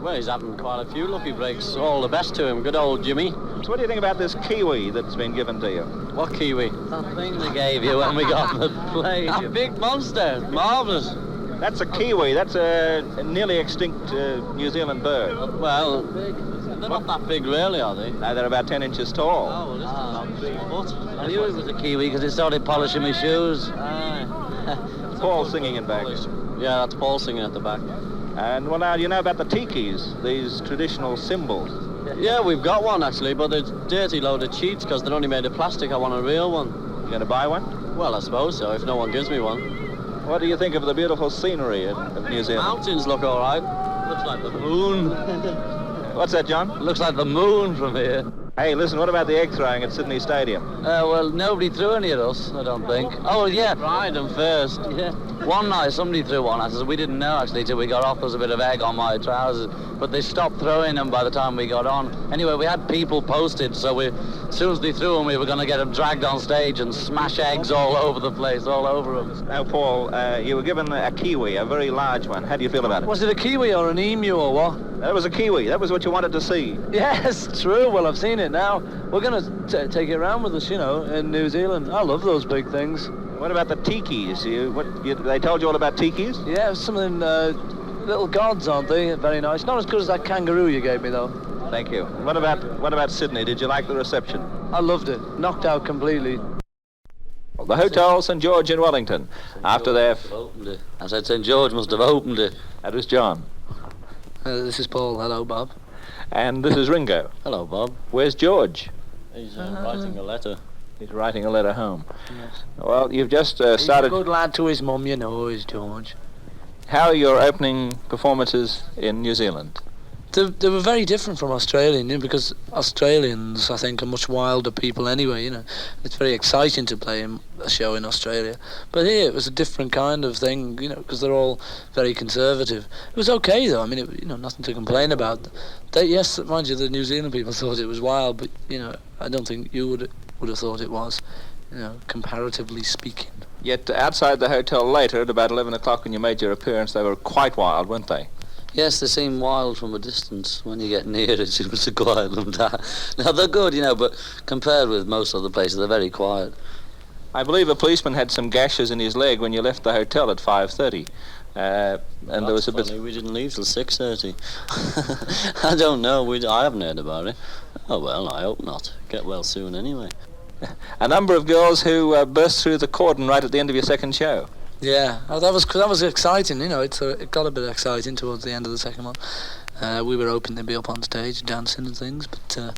Well, he's having quite a few lucky breaks. All the best to him. Good old Jimmy. So what do you think about this kiwi that's been given to you? What kiwi? That thing they gave you when we got on the plane. That big monster. Marvellous. That's a kiwi. That's a nearly extinct New Zealand bird. Well, they're not that big, really, are they? No, they're about 10 inches tall. Oh, well, this is about 3 foot. I knew it was a kiwi because it started polishing my shoes. It's Paul singing in back. Yeah, that's Paul singing at the back. And, well, now, you know about the tikis, these traditional symbols? Yeah, we've got one, actually, but it's a dirty load of cheats because they're only made of plastic. I want a real one. You going to buy one? Well, I suppose so, if no one gives me one. What do you think of the beautiful scenery of New Zealand? Mountains look all right. Looks like the moon. What's that, John? Looks like the moon from here. Hey, listen, what about the egg throwing at Sydney Stadium? Well, nobody threw any at us, I don't think. Oh, yeah, tried them first. Yeah. One night, somebody threw one at us. We didn't know, actually, till we got off. There was a bit of egg on my trousers. But they stopped throwing them by the time we got on. Anyway, we had people posted, so as soon as they threw them, we were going to get them dragged on stage and smash eggs all over the place, all over them. Now, Paul, you were given a kiwi, a very large one. How do you feel about it? Was it a kiwi or an emu or what? That was a kiwi. That was what you wanted to see. Yes, true. Well, I've seen it now. We're going to take it around with us, in New Zealand. I love those big things. What about the tikis? They told you all about tikis? Yeah, something, little gods, aren't they? Very nice. Not as good as that kangaroo you gave me, though. Thank you. What about Sydney? Did you like the reception? I loved it. Knocked out completely. The Hotel St. George in Wellington. After their... Opened it. I said St. George must have opened it. That was John. This is Paul. Hello, Bob. And this is Ringo. Hello, Bob. Where's George? He's writing a letter. He's writing a letter home. Yes. Well, you've just started... He's a good lad to his mum, is George. How are your opening performances in New Zealand? They were very different from Australian, because Australians, I think, are much wilder people anyway, It's very exciting to play a show in Australia. But here, it was a different kind of thing, because they're all very conservative. It was okay, though. I mean, nothing to complain about. Yes, mind you, the New Zealand people thought it was wild, but, I don't think you would have thought it was, comparatively speaking. Yet outside the hotel later, at about 11 o'clock when you made your appearance, they were quite wild, weren't they? Yes, they seem wild from a distance. When you get near, it seems to quiet them down. Now, they're good, but compared with most other places, they're very quiet. I believe a policeman had some gashes in his leg when you left the hotel at 5:30. And That's there was a bit... funny, we didn't leave till 6:30. I don't know, I haven't heard about it. Oh well, I hope not. Get well soon anyway. A number of girls who burst through the cordon right at the end of your second show. Yeah, that was exciting. You know, it got a bit exciting towards the end of the second one. We were hoping they'd be up on stage dancing and things, but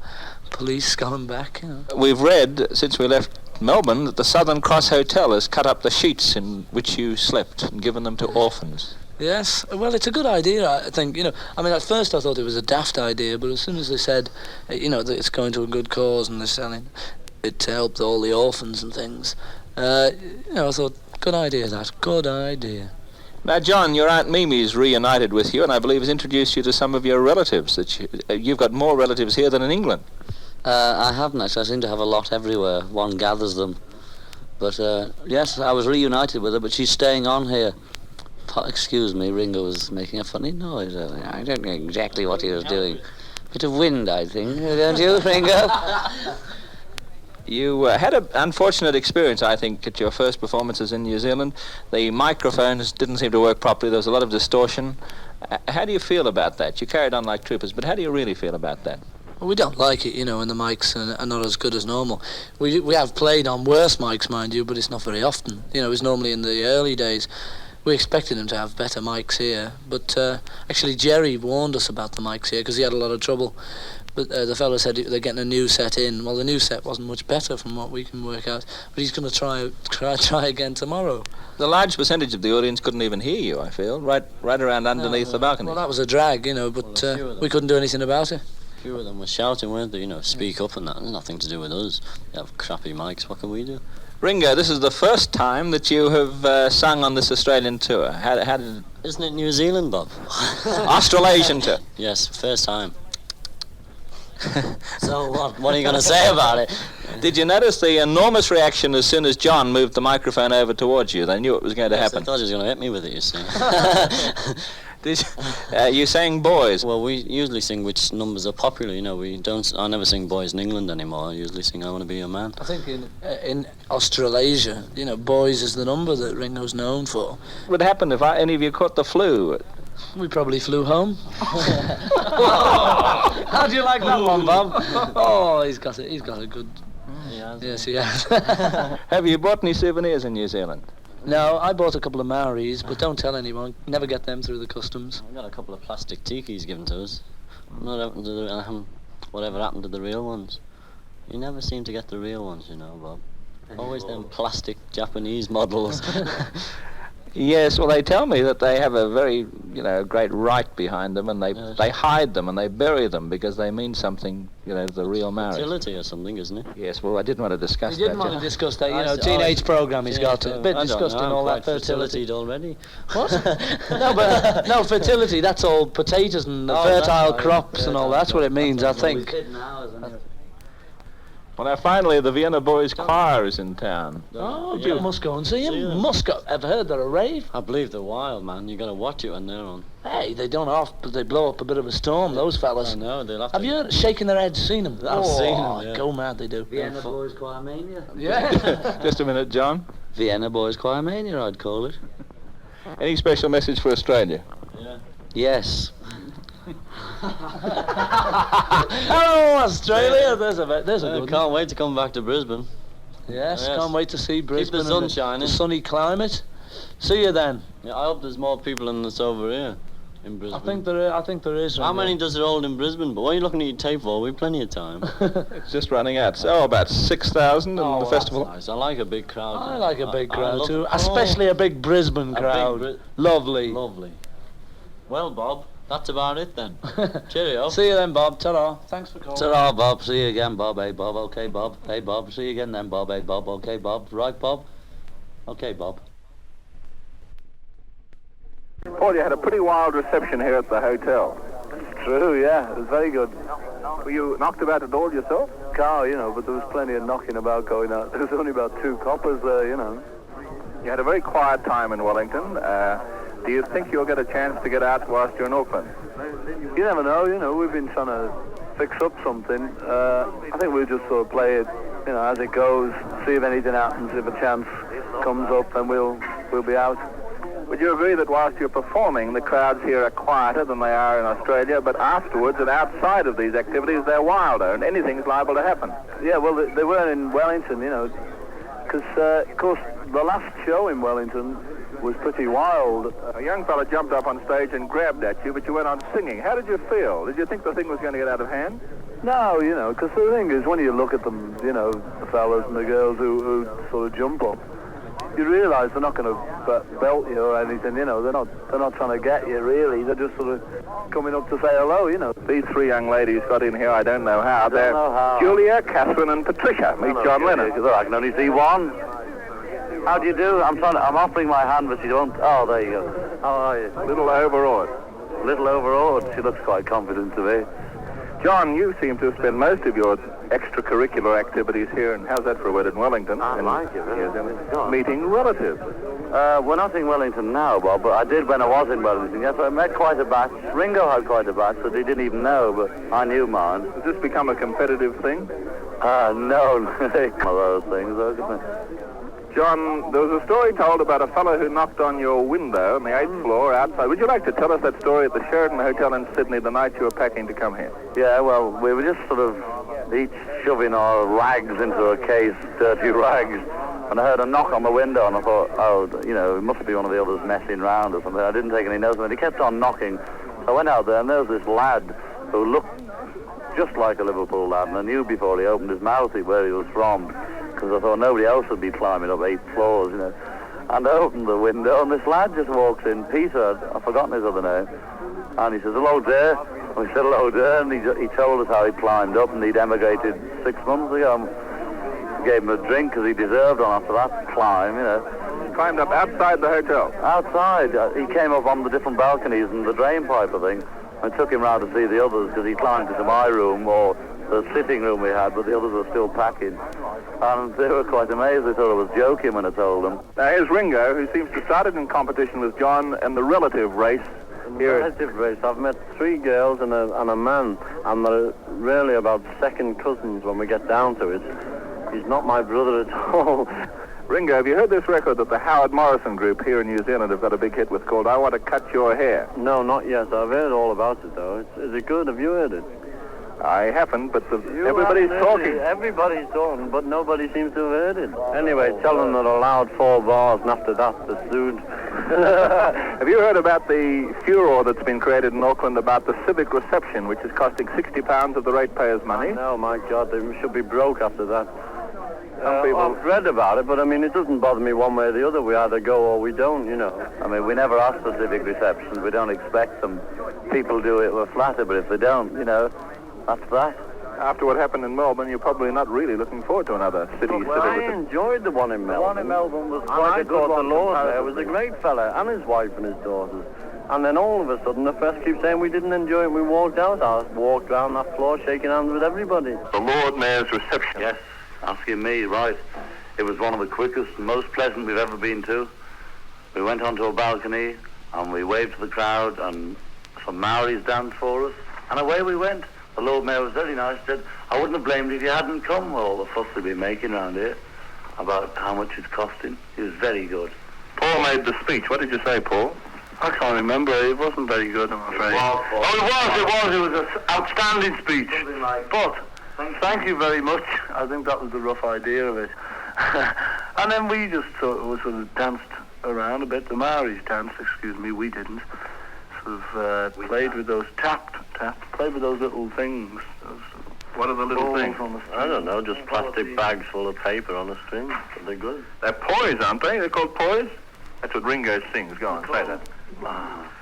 police coming back. You know. We've read since we left Melbourne that the Southern Cross Hotel has cut up the sheets in which you slept and given them to orphans. Yes, well, it's a good idea, I think. You know, I mean, at first I thought it was a daft idea, but as soon as they said, you know, that it's going to a good cause and they're selling it to help all the orphans and things, you know, I thought, good idea, that. Good idea. Now, John, your Aunt Mimi's reunited with you, and I believe has introduced you to some of your relatives. You've got more relatives here than in England. I haven't actually. I seem to have a lot everywhere. One gathers them. But, yes, I was reunited with her, but she's staying on here. Excuse me, Ringo was making a funny noise. I don't know exactly what he was doing. Bit of wind, I think, don't you, Ringo? You had an unfortunate experience, I think, at your first performances in New Zealand. The microphones didn't seem to work properly. There was a lot of distortion. How do you feel about that? You carried on like troopers, but how do you really feel about that? Well, we don't like it, you know, and the mics are not as good as normal. We have played on worse mics, mind you, but it's not very often. You know, it's normally in the early days. We expected them to have better mics here, but actually Jerry warned us about the mics here because he had a lot of trouble. But the fellow said they're getting a new set in. Well, the new set wasn't much better from what we can work out, but he's going to try again tomorrow. The large percentage of the audience couldn't even hear you, I feel, right around underneath the balcony. Well, that was a drag, you know, but we couldn't do anything about it. A few of them were shouting, weren't they? You know, speak up and that. There's nothing to do with us. You have crappy mics, what can we do? Ringo, this is the first time that you have sung on this Australian tour. How did... Isn't it New Zealand, Bob? Australasian tour. Yes, first time. So what are you going to say about it? Did you notice the enormous reaction as soon as John moved the microphone over towards you? They knew it was going to happen. I thought he was going to hit me with it, you see. Did you sang boys? Well, we usually sing which numbers are popular, you know. I never sing boys in England anymore. I usually sing I Want to Be Your Man. I think in Australasia, you know, boys is the number that Ringo's known for. What would happen if any of you caught the flu? We probably flew home. How do you like that one, Bob? Oh, he's got a good... Yes, he has. Have you bought any souvenirs in New Zealand? No, I bought a couple of Maoris, but don't tell anyone. Never get them through the customs. I got a couple of plastic tikis given to us. Whatever happened to the real ones? You never seem to get the real ones, you know, Bob. Always them plastic Japanese models. Yes, well, they tell me that they have a very, you know, great rite behind them, and they hide them and they bury them because they mean something, you know, to the real Maoris. Fertility or something, isn't it? Yes, well, I didn't want to discuss that. You didn't want to discuss that, you know, teenage program he's got. A bit disgusting, all that fertility. Already. What? No, fertility, that's all potatoes and fertile crops and all. That's what it means, I think. Well, now, finally, the Vienna Boys Choir is in town. Oh, you must go and see him. Must go. I've heard they're a rave. I believe they're wild, man. You got to watch it when they're on. Hey, they don't but they blow up a bit of a storm, those fellas. I know, they'll have you heard shaking their heads, seen them? I've seen them, yeah. Go mad, they do. Vienna Boys Choir Mania. Yeah. Just a minute, John. Vienna Boys Choir Mania, I'd call it. Any special message for Australia? Yeah. Yes. Hello, Australia. There's a good. Can't wait to come back to Brisbane. Yes, can't wait to see Brisbane. Keep the sun shining. The sunny climate. See you then. Yeah, I hope there's more people than this over here in Brisbane. I think there is. How many does it hold in Brisbane? But what are you looking at your tape for? We've plenty of time. It's just running out. So about 6,000 in the festival. Nice. I like a big crowd. I like a big crowd too, especially a big Brisbane crowd. Lovely. Lovely. Well, Bob. That's about it then. Cheerio. See you then, Bob. Ta-ra. Thanks for calling. Ta-ra, Bob. See you again, Bob. Hey, Bob. Okay, Bob. Hey, Bob. See you again then, Bob. Hey, Bob. Okay, Bob. Right, Bob? Okay, Bob. Paul, you had a pretty wild reception here at the hotel. True, yeah. It was very good. Were you knocked about at all yourself? Car, you know, but there was plenty of knocking about going out. There was only about 2 coppers there, you know. You had a very quiet time in Wellington. Do you think you'll get a chance to get out whilst you're in Auckland? You never know, you know. We've been trying to fix up something. I think we'll just sort of play it you know, as it goes, see if anything happens. If a chance comes up, then we'll be out. Would you agree that whilst you're performing, the crowds here are quieter than they are in Australia, but afterwards and outside of these activities, they're wilder, and anything's liable to happen? Yeah, well, they weren't in Wellington, you know, because, of course, the last show in Wellington was pretty wild. A young fella jumped up on stage and grabbed at you, but you went on singing. How did you feel? Did you think the thing was going to get out of hand? No, you know, because the thing is, when you look at them, you know, the fellas and the girls who sort of jump up, you realise they're not going to belt you or anything, you know. They're not trying to get you, really. They're just sort of coming up to say hello, you know. These three young ladies got in here, I don't know how. They're Julia, Catherine and Patricia. Meet John Lennon. I can only see one. How do you do? I'm offering my hand, but she don't. Oh, there you go. How are you? Little overawed. Little overawed. She looks quite confident to me. John, you seem to have spent most of your extracurricular activities here, and how's that for a word in Wellington? I like it, really. Meeting relatives. We're not in Wellington now, Bob, but I did when I was in Wellington. Yes, I met quite a batch. Ringo had quite a batch that he didn't even know, but I knew mine. Has this become a competitive thing? No, one of those things, isn't it? John, there was a story told about a fellow who knocked on your window on the 8th floor outside. Would you like to tell us that story at the Sheraton Hotel in Sydney the night you were packing to come here? Yeah, well, we were just sort of each shoving our rags into a case, dirty rags, and I heard a knock on the window, and I thought, oh, you know, it must be one of the others messing around or something. I didn't take any notice of it. He kept on knocking. So I went out there, and there was this lad who looked just like a Liverpool lad, and I knew before he opened his mouth where he was from, because I thought nobody else would be climbing up 8 floors, you know. And I opened the window, and this lad just walks in, Peter, I've forgotten his other name, and he says, hello, dear. And we said, hello, dear, and he told us how he climbed up, and he'd emigrated 6 months ago. And gave him a drink, because he deserved one after that climb, you know. He climbed up outside the hotel? Outside. He came up on the different balconies and the drain pipe, I think. I took him round to see the others, because he climbed into my room, or the sitting room we had, but the others were still packing. And they were quite amazed. They thought I was joking when I told them. Now here's Ringo, who seems to have started in competition with John in the relative race. Relative race. I've met 3 girls and a man, and they're really about second cousins when we get down to it. He's not my brother at all. Ringo, have you heard this record that the Howard Morrison group here in New Zealand have got a big hit with called I Want to Cut Your Hair? No, not yet. I've heard all about it, though. Is it good? Have you heard it? I haven't, but everybody's talking. Everybody's talking, but nobody seems to have heard it. Anyway, tell them they're allowed 4 bars, and after that, they're sued. Have you heard about the furor that's been created in Auckland about the civic reception, which is costing £60 of the ratepayers' money? No, my God, they should be broke after that. I've read about it, but I mean, it doesn't bother me one way or the other. We either go or we don't, you know. I mean, we never ask for civic receptions. We don't expect them. People do it, we're flattered, but if they don't, you know, that's that. After what happened in Melbourne, you're probably not really looking forward to another civic reception. I enjoyed the one in Melbourne. The one in Melbourne was quite a good one. The Lord there was a great fella, and his wife and his daughters. And then all of a sudden, the press keeps saying we didn't enjoy it. We walked out. I walked around that floor shaking hands with everybody. The Lord Mayor's reception. Yes, asking me, right. It was one of the quickest and most pleasant we've ever been to. We went onto a balcony and we waved to the crowd and some Maoris danced for us. And away we went. The Lord Mayor was very nice. Said, I wouldn't have blamed you if you hadn't come. All the fuss they've been making around here about how much it's costing. He was very good. Paul made the speech. What did you say, Paul? I can't remember. It wasn't very good, I'm afraid. It was an outstanding speech. But thank you very much. I think that was the rough idea of it. And then we just sort of danced around a bit. The Maoris danced, we didn't. Sort of played with those played with those little things. What are the little things? I don't know, just plastic bags full of paper on a string. But they're good. They're poise, aren't they? They're called poise? That's what Ringo sings. Go on, say that.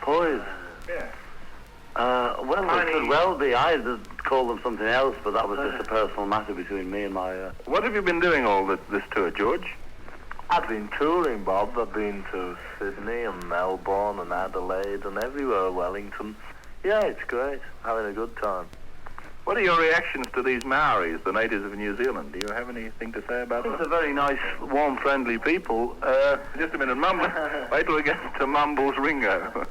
Poise? Yeah. Well, it could well be. I call them something else, but that was just a personal matter between me and my... What have you been doing all this tour, George? I've been touring, Bob. I've been to Sydney and Melbourne and Adelaide and everywhere, Wellington. Yeah, it's great. Having a good time. What are your reactions to these Maoris, the natives of New Zealand? Do you have anything to say about them? They're very nice, warm, friendly people. Just a minute, Mumble. Wait till we get to Mumble's Ringo.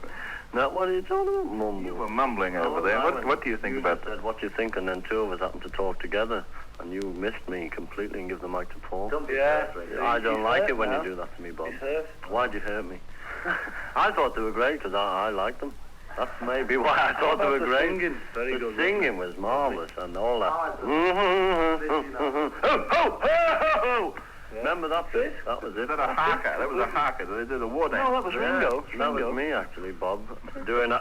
Now, what are you talking about, Mumble? You were mumbling over there. What do you think about that? What do you think? And then 2 of us happened to talk together. And you missed me completely and give the mic to Paul. Don't be hurt. I don't He's like hurt it when now. you do that to me, Bob. He's hurt. Why'd you hurt me? I thought they were great because I liked them. That's maybe why I thought they were great. Singing? Very the good. singing was marvellous and all that. Remember that bit? That was it. That was a haka. They did a war dance. No, that was Ringo. That was me, actually, Bob, doing a...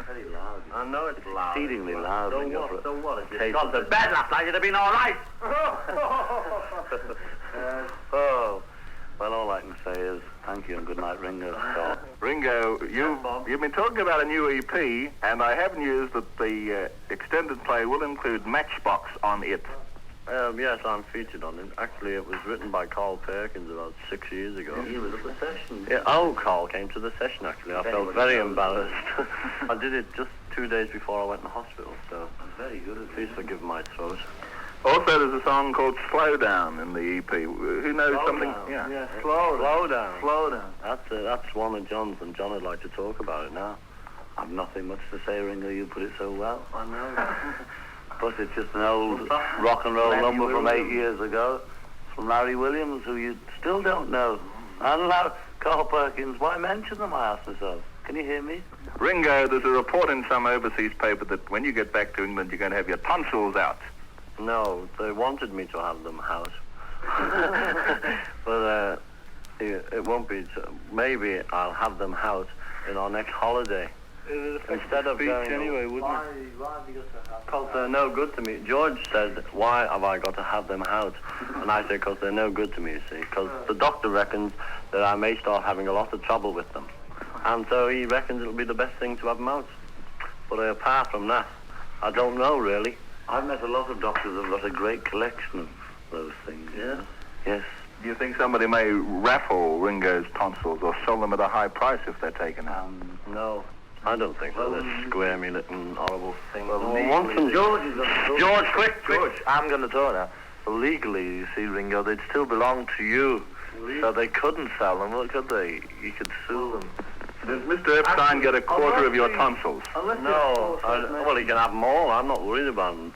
Very loud. I know it's loud. Exceedingly loud. So what? If Taste you'd gone to of- bed last night, you'd have been all right. Oh, well, all I can say is thank you and good night, Ringo. So, Ringo, you've been talking about a new EP, and I have news that the extended play will include Matchbox on it. yes, I'm featured on it. Actually, it was written by Carl Perkins about 6 years ago. He was at the session. Yeah, Carl came to the session, actually. I felt very embarrassed. I did it just 2 days before I went to hospital, so... Very good. Please forgive my throat. Also, there's a song called Slow Down in the EP. Who knows something? Down. Yeah. Slow down. Slow down. That's one of John's, and John would like to talk about it now. I've nothing much to say, Ringo. You put it so well. I know. Plus, it's just an old rock and roll number from 8 years ago, from Larry Williams, who you still don't know. And Carl Perkins. Why mention them? I ask myself. Can you hear me? Ringo, there's a report in some overseas paper that when you get back to England, you're going to have your tonsils out. No, they wanted me to have them out. But it won't be. Maybe I'll have them out in our next holiday. Instead of going... anyway, wouldn't why have you got to have... Because they're no good to me. George said, why have I got to have them out? And I said, because they're no good to me, you see. Because the doctor reckons that I may start having a lot of trouble with them. And so he reckons it'll be the best thing to have them out. But apart from that, I don't know, really. I've met a lot of doctors who've got a great collection of those things. Yeah? Yes. Do you think somebody may raffle Ringo's tonsils or sell them at a high price if they're taken out? No. I don't think so. They're squirmy little horrible things. George, quick. I'm going to talk now. But legally, you see, Ringo, they'd still belong to you. So they couldn't sell them, could they? You could sue them. Does Mr. Epstein get a quarter of your tonsils? No. Well, he can have them all. I'm not worried about them.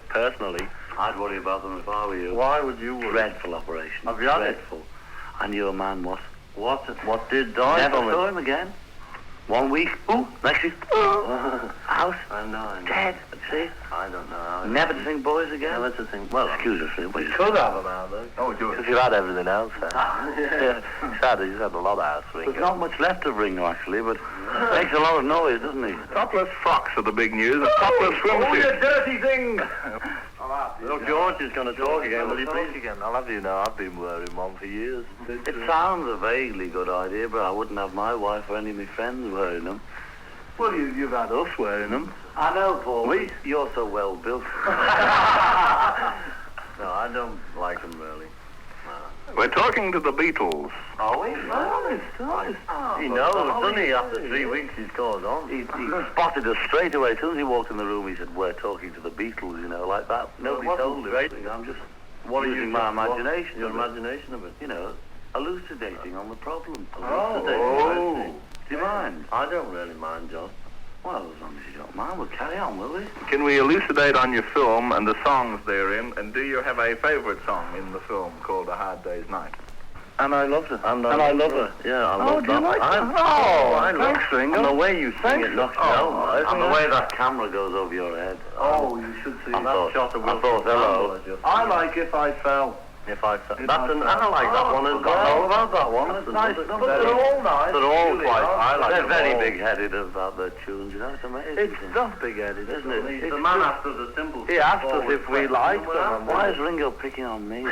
Personally, I'd worry about them if I were you. Why would you worry? Dreadful operation. Have you had it? Dreadful. And you're a man, what? What did die? Never from it? saw him again. 1 week. Ooh, next week. Out. I know. Dead. See? I don't know. Never to think boys again. Never to think. Well, excuse us. We could have them out, though. Oh, George. Because you've had everything else. Yeah. He's had a lot out, Ringo. There's not much left of Ringo, actually, but makes a lot of noise, doesn't he? Topless frocks are the big news. A topless swimsuit. dirty thing! Look, George is going to talk again, will you please? Again. I'll have you know, I've been wearing one for years. It sounds a vaguely good idea, but I wouldn't have my wife or any of my friends wearing them. Well, you've had us wearing them. I know, Paul. You're so well built. No, I don't like them, really. We're talking to the Beatles. Are we? Honest. He knows, doesn't he? After 3 weeks, he's called on. He spotted us straight away. As soon as he walked in the room, he said, we're talking to the Beatles, you know, like that. Nobody told him. I'm just using my imagination. Your imagination of it. You know, elucidating on the problem. Oh. Do you mind? I don't really mind, John. Well, as long as you don't mind, we'll carry on, will we? Can we elucidate on your film and the songs therein? And do you have a favourite song in the film called A Hard Day's Night? And I loved her. And I love her. Yeah, I love that. Like I love thanks, Ringo. And the way you sing it knocks me out. And the yeah. way that camera goes over your head. Oh, you should see I that thought, hello. I like If I Fell. If I fell. And I like that one as well. Oh, About that one. It's nice. But they're all nice. They're all really quite. are. I like They're them very all. big-headed about their tunes. You know, it's amazing. It's not big-headed, Isn't it? it? The It's man just- asked us a simple. He asked us if we liked them. Why is Ringo picking on me?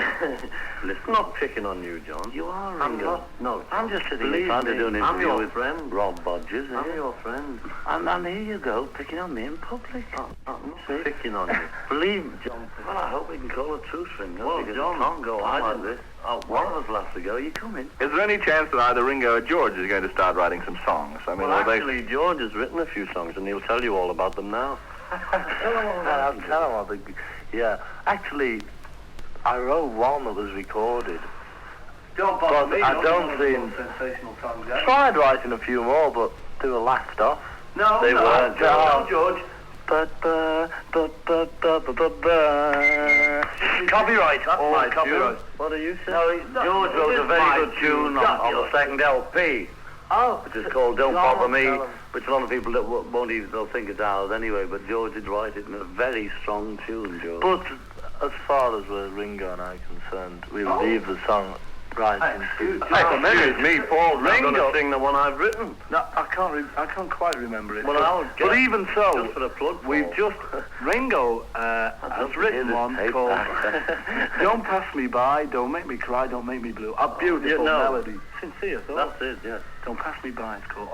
Listen, I'm not picking on you, John. You are, Ringo. I'm just sitting here trying to do an interview with Rob Bodgers. I'm your friend. And here you go, picking on me in public. See? Picking on you. Believe me, John. Well, I hope we can call a truce, Ringo. Well, because John, can't go on like this. One of us will have to go. You come in. Is there any chance that either Ringo or George is going to start writing some songs? I mean, Well, actually, George has written a few songs, and he'll tell you all about them now. I'll tell him what the... Yeah. Actually, I wrote one that was recorded. Don't bother me. I don't see him... Sensational songs. eh? Tried writing a few more, but they were laughed off. No, They weren't, George. George. Copyright. Oh, my copyright. What are you saying? No, George wrote a very good tune on the second LP. Which is called Don't Bother Me, which a lot of people won't even they'll think it's ours anyway, but George did write it in a very strong tune, George. But as far as where Ringo and I are concerned, we'll leave the song right into... Excuse me, Paul, I'm going to sing the one I've written. No, I can't quite remember it. Well, but even so, just for the plug, we've just... Ringo has written one called Don't Pass Me By, Don't Make Me Cry, Don't Make Me Blue. A beautiful melody. Sincere thought. That's it, yeah. Don't Pass Me By, it's called.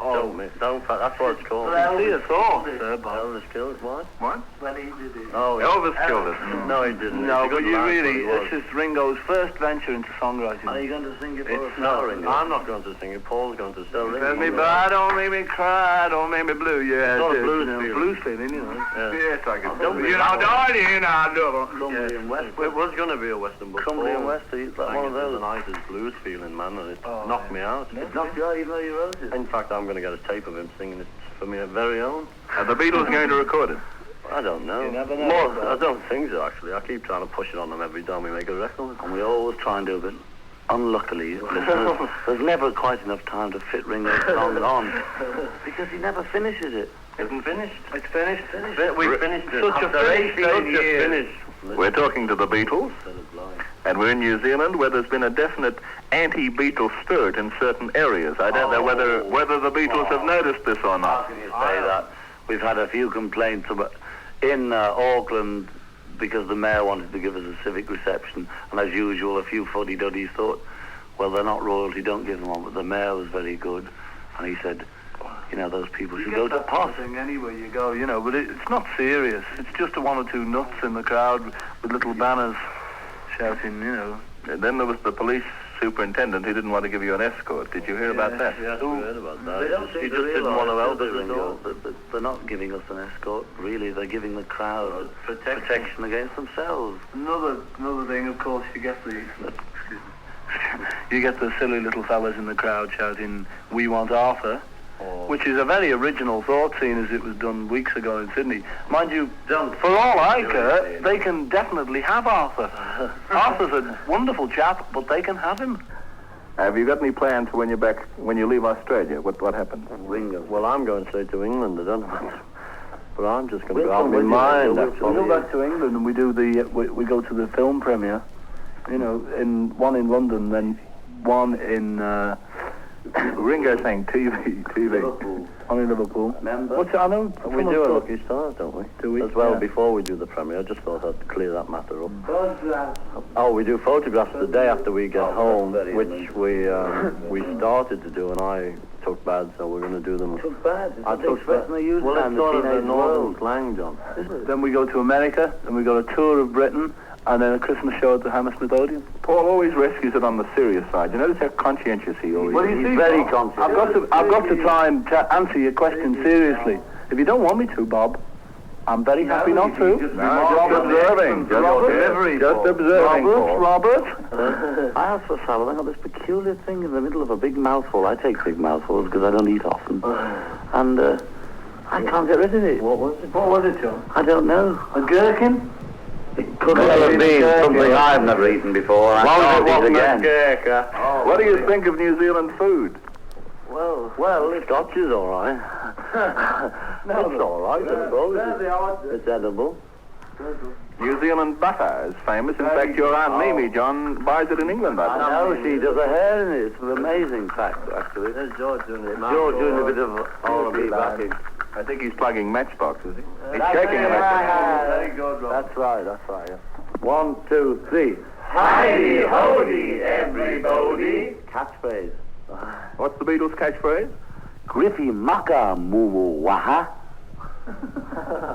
That's what it's called. Sincere thought, sir, Bob. Elvis killed it, what? What? When he did it. Oh, Elvis killed it. No, he didn't. No, but you really, this is Ringo's first venture into songwriting. Are you going to sing it for us now, Ringo? I'm not going to sing it. Paul's going to sing it. Pass me by, don't make me cry, don't make me blue. Yeah, it's not a blues feeling. Blues feeling, you know. Yes, I can do it. You know, darling, I love Cumberland and West. It was going to be a Western, but Cumberland and West, he's like one of those. The nicest blues feeling, man, and it knocked me out. It knocked you out even though you wrote it? In fact, I'm going to get a tape of him singing it for me very own. Are the Beatles going to record it? I don't know. You never know. I don't think so, actually. I keep trying to push it on them every time we make a record. And we always try and do it. Unluckily, listeners, there's never quite enough time to fit Ringo's songs on. Because he never finishes it. Isn't finished? It's finished. We finished it. Such a 18 years. We're talking to the Beatles, and we're in New Zealand, where there's been a definite anti-Beatles spirit in certain areas. I don't know whether the Beatles have noticed this or not. How can you say that? We've had a few complaints about in Auckland because the mayor wanted to give us a civic reception, and as usual, a few fuddy-duddies thought, well, they're not royalty, don't give them one. But the mayor was very good, and he said, you know, those people should go to pot. Anywhere you go, you know, but it's not serious. It's just one or two nuts in the crowd with little banners shouting, you know. And then there was the police superintendent who didn't want to give you an escort. Did you hear about that? Yes, we heard about that. He just didn't want to help us. They're not giving us an escort, really. They're giving the crowd protection against themselves. Another thing, of course, you get the silly little fellas in the crowd shouting, "We want Arthur." Which is a very original thought, seeing as it was done weeks ago in Sydney. Mind you, for all I care, they can definitely have Arthur. Arthur's a wonderful chap, but they can have him. Have you got any plans for when you leave Australia? What happens? Ringo. Well, I'm going straight to England, I don't know. But I'm just going to go out of my mind. We go back to England and we do we go to the film premiere. You know, one in London, then one in... Ringo saying TV. Liverpool. Only Liverpool. Remember? I know. We do a Lucky Stars, don't we? Do we? As well, before we do the premiere. I just thought I'd clear that matter up. Photographs. Oh, we do photographs the day after we get home, which we started to do, and I took bad, so we're going to do them. Took bad? I took bad. Well, it's sort of the northern slang, John. Then we go to America, and we got a tour of Britain, and then a Christmas show at the Hammersmith Odeon. Paul always rescues it on the serious side. You notice how conscientious he always is. Well, you see, He's very conscientious. I've got to try and answer your question seriously. If you don't want me to, Bob, I'm very happy not to. Just observing. Just observing. Robert. I asked for salad. I got this peculiar thing in the middle of a big mouthful. I take big mouthfuls because I don't eat often. And I can't get rid of it. What was it, John? I don't know. A gherkin? It could well have been something I've never eaten before. I can't eat again. What do you think of New Zealand food? Well, Scotch is all right. It's all right, I suppose. It's edible. New Zealand butter is famous. In fact, your Aunt Mimi, John, buys it in England. I know, she does a hair in it. It's an amazing fact, actually. There's George doing it. George doing a bit of R&B backing. I think he's plugging Matchbox, is he? He's shaking a matchbox. Very good, Rob. That's right, yeah. 1, 2, 3. Hidey hody, everybody. Catchphrase. What's the Beatles' catchphrase? Griffy Maka Mumu Waha.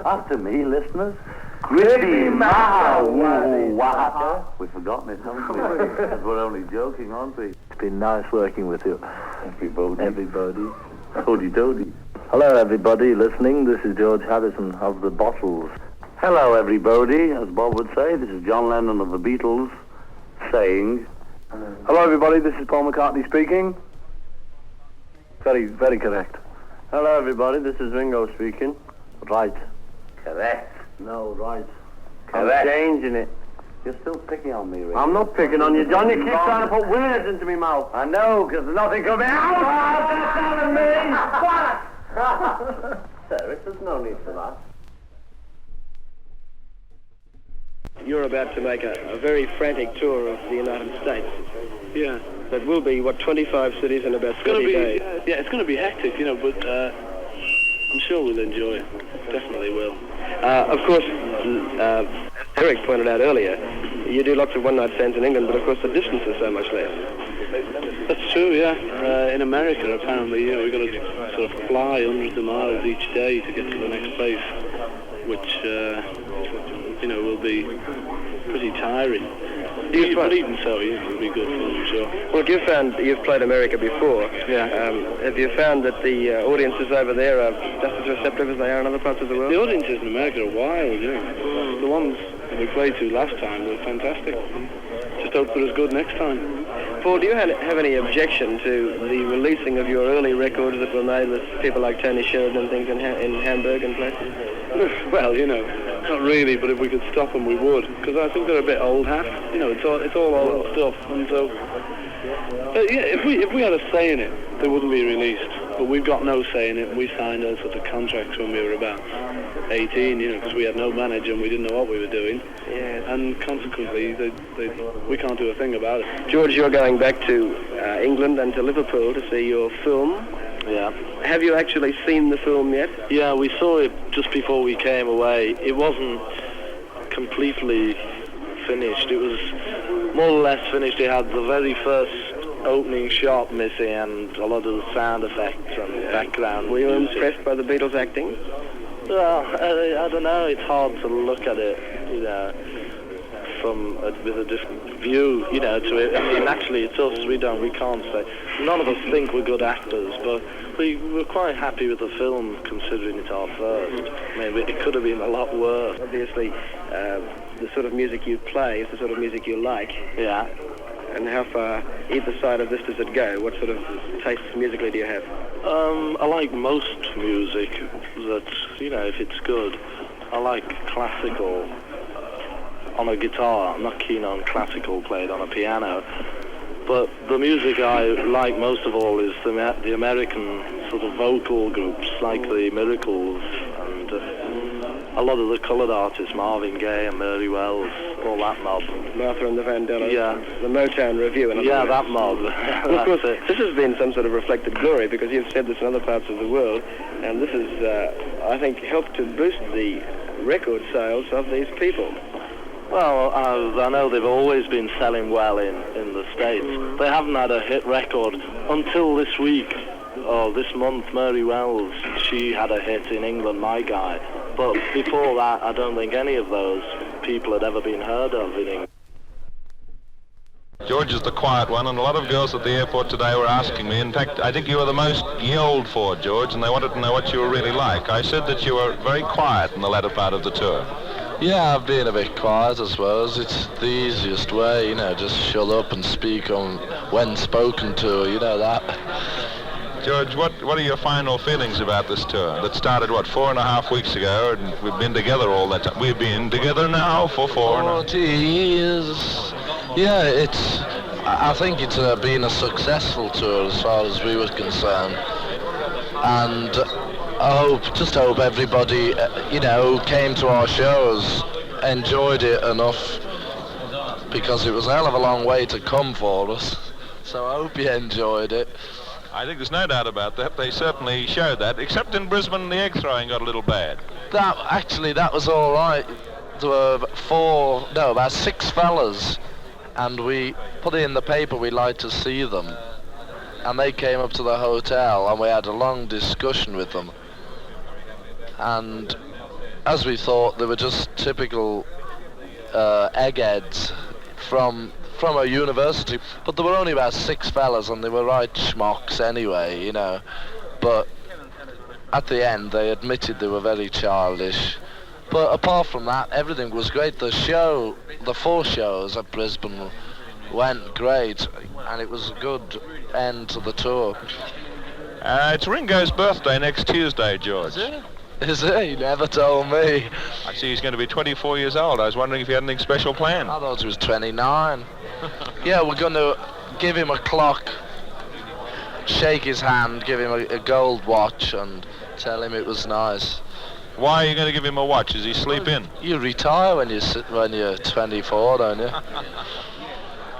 After me, listeners. Griffy Maka Mumu Waha. We've forgotten it, haven't we? Because we're only joking, aren't we? It's been nice working with you. Everybody. Hody-dody. Hello, everybody listening. This is George Harrison of the Bottles. Hello, everybody. As Bob would say, this is John Lennon of the Beatles saying... Hello, everybody. This is Paul McCartney speaking. Very, very correct. Hello, everybody. This is Ringo speaking. Right. Correct. No, right. Correct. I'm changing it. You're still picking on me, Rick. I'm not picking on you, John. You keep trying to put words into my mouth. I know, because nothing coming out. Sir, there's no need for that. You're about to make a very frantic tour of the United States. Yeah. That will be, 25 cities in about 30 days. Yeah, it's going to be hectic, but I'm sure we'll enjoy it. Definitely will. Of course, Eric pointed out earlier, you do lots of one-night stands in England, but of course the distance is so much less. That's true, yeah. In America, apparently, we've got to sort of fly hundreds of miles each day to get to the next place, which, will be pretty tiring. But even so, it'll be good fun, I'm sure. Well, you've played America before. Yeah. Have you found that the audiences over there are just as receptive as they are in other parts of the world? The audiences in America are wild, The ones that we played to last time were fantastic. Just hope they're as good next time. Paul, do you have any objection to the releasing of your early records that were made with people like Tony Sheridan and things in Hamburg and places? Well, not really, but if we could stop them, we would, because I think they're a bit old hat. It's all old stuff, and so if we had a say in it, they wouldn't be released. But we've got no say in it. We signed those sorts of contracts when we were about 18, because we had no manager and we didn't know what we were doing. Yeah. And consequently, we can't do a thing about it. George, you're going back to England and to Liverpool to see your film. Yeah. Have you actually seen the film yet? Yeah, we saw it just before we came away. It wasn't completely finished. It was more or less finished. It had the very first opening shot missing and a lot of the sound effects and background. Were you music. impressed by the Beatles acting? Well, I don't know. It's hard to look at it, with a different view, to it. I mean, actually, it's us. We can't say. None of us think we're good actors, but we're quite happy with the film, considering it's our first. I mean, it could have been a lot worse. Obviously, the sort of music you play is the sort of music you like. Yeah. And how far either side of this does it go? What sort of tastes musically do you have? I like most music that, if it's good. I like classical on a guitar. I'm not keen on classical played on a piano. But the music I like most of all is the American sort of vocal groups, like the Miracles and a lot of the coloured artists, Marvin Gaye and Mary Wells, all that mob. Martha and the Vandellas. Yeah. The Motown Review. Yeah, that mob. Well, of course, this has been some sort of reflected glory because you've said this in other parts of the world, and this has, I think, helped to boost the record sales of these people. Well, I know they've always been selling well in the States. They haven't had a hit record until this week, or this month. Mary Wells, she had a hit in England, My Guy. But before that, I don't think any of those people had ever been heard of in England. George is the quiet one, and a lot of girls at the airport today were asking me. In fact, I think you were the most yelled for, George, and they wanted to know what you were really like. I said that you were very quiet in the latter part of the tour. Yeah, I've been a bit quiet, I suppose. It's the easiest way, just shut up and speak on when spoken to, that. George, what are your final feelings about this tour that started, 4.5 weeks ago, and we've been together all that time? We've been together now for 40 years. Yeah, I think it's been a successful tour as far as we were concerned. And I hope everybody, who came to our shows enjoyed it enough, because it was a hell of a long way to come for us. So I hope you enjoyed it. I think there's no doubt about that. They certainly showed that, except in Brisbane, the egg throwing got a little bad. That was all right. There were about 6 fellas, and we put it in the paper we'd like to see them. And they came up to the hotel, and we had a long discussion with them. And as we thought, they were just typical eggheads from a university, but there were only about 6 fellas, and they were right schmucks anyway, But at the end, they admitted they were very childish. But apart from that, everything was great. The 4 shows at Brisbane went great, and it was a good end to the tour. It's Ringo's birthday next Tuesday, George. Is it? Is he? He never told me. I see he's going to be 24 years old. I was wondering if he had anything special planned. I thought he was 29. Yeah, we're going to give him a clock, shake his hand, give him a gold watch, and tell him it was nice. Why are you going to give him a watch? Does he sleep in? You retire when you're 24, don't you?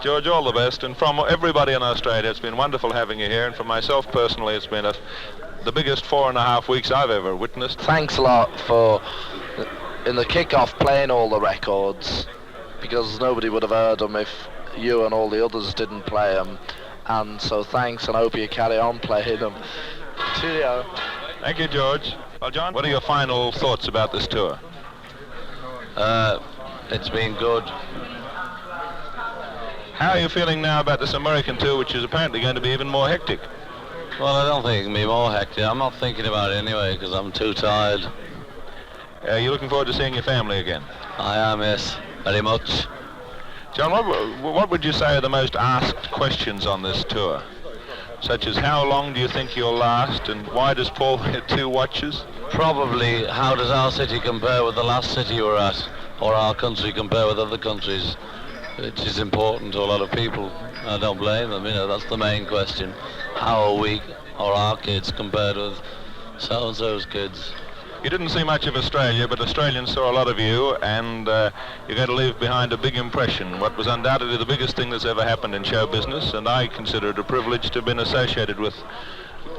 George, all the best. And from everybody in Australia, it's been wonderful having you here. And for myself personally, it's been the biggest 4.5 weeks I've ever witnessed. Thanks a lot for, in the kick-off, playing all the records, because nobody would have heard them if you and all the others didn't play them. And so thanks, and I hope you carry on playing them. Cheerio. Thank you, George. Well, John, what are your final thoughts about this tour? It's been good. How are you feeling now about this American tour, which is apparently going to be even more hectic? Well, I don't think it can be more hectic. I'm not thinking about it anyway, because I'm too tired. Are you looking forward to seeing your family again? I am, yes. Very much. John, what would you say are the most asked questions on this tour? Such as, how long do you think you'll last, and why does Paul wear 2 watches? Probably, how does our city compare with the last city you were at, or our country compare with other countries, which is important to a lot of people. I don't blame them, that's the main question. How are we, or our kids, compared with so-and-so's kids? You didn't see much of Australia, but Australians saw a lot of you, and you're going to leave behind a big impression, what was undoubtedly the biggest thing that's ever happened in show business, and I consider it a privilege to have been associated with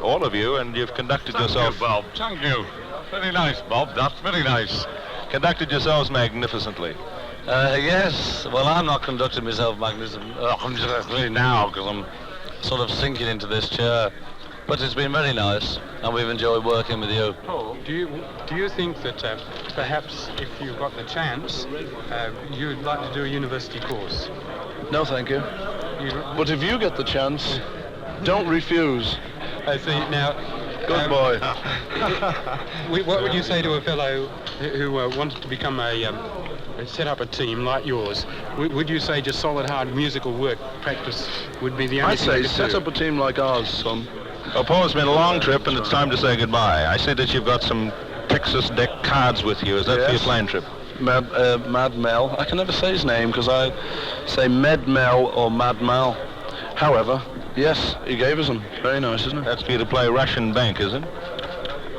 all of you, and you've conducted yourself... Thank you, Bob. Thank you. Very nice, Bob. That's very nice. Conducted yourselves magnificently. Yes. Well, I'm not conducting myself magnificently now, because I'm sort of sinking into this chair. But it's been very nice, and we've enjoyed working with you. Paul, do you think that perhaps if you got the chance, you'd like to do a university course? No, thank you. But if you get the chance, don't refuse. I see. Now, good boy. What would you say to a fellow who wanted to become set up a team like yours? Would you say just solid, hard musical work practice would be the only thing? I say set up a team like ours, son. Well, Paul, it's been a long trip, and it's time to say goodbye. I see that you've got some Texas deck cards with you. Is that for your plane trip? Mad Mel. I can never say his name because I say Med Mel or Mad Mal. However, yes, he gave us them. Very nice, isn't it? That's for you to play Russian Bank, is it?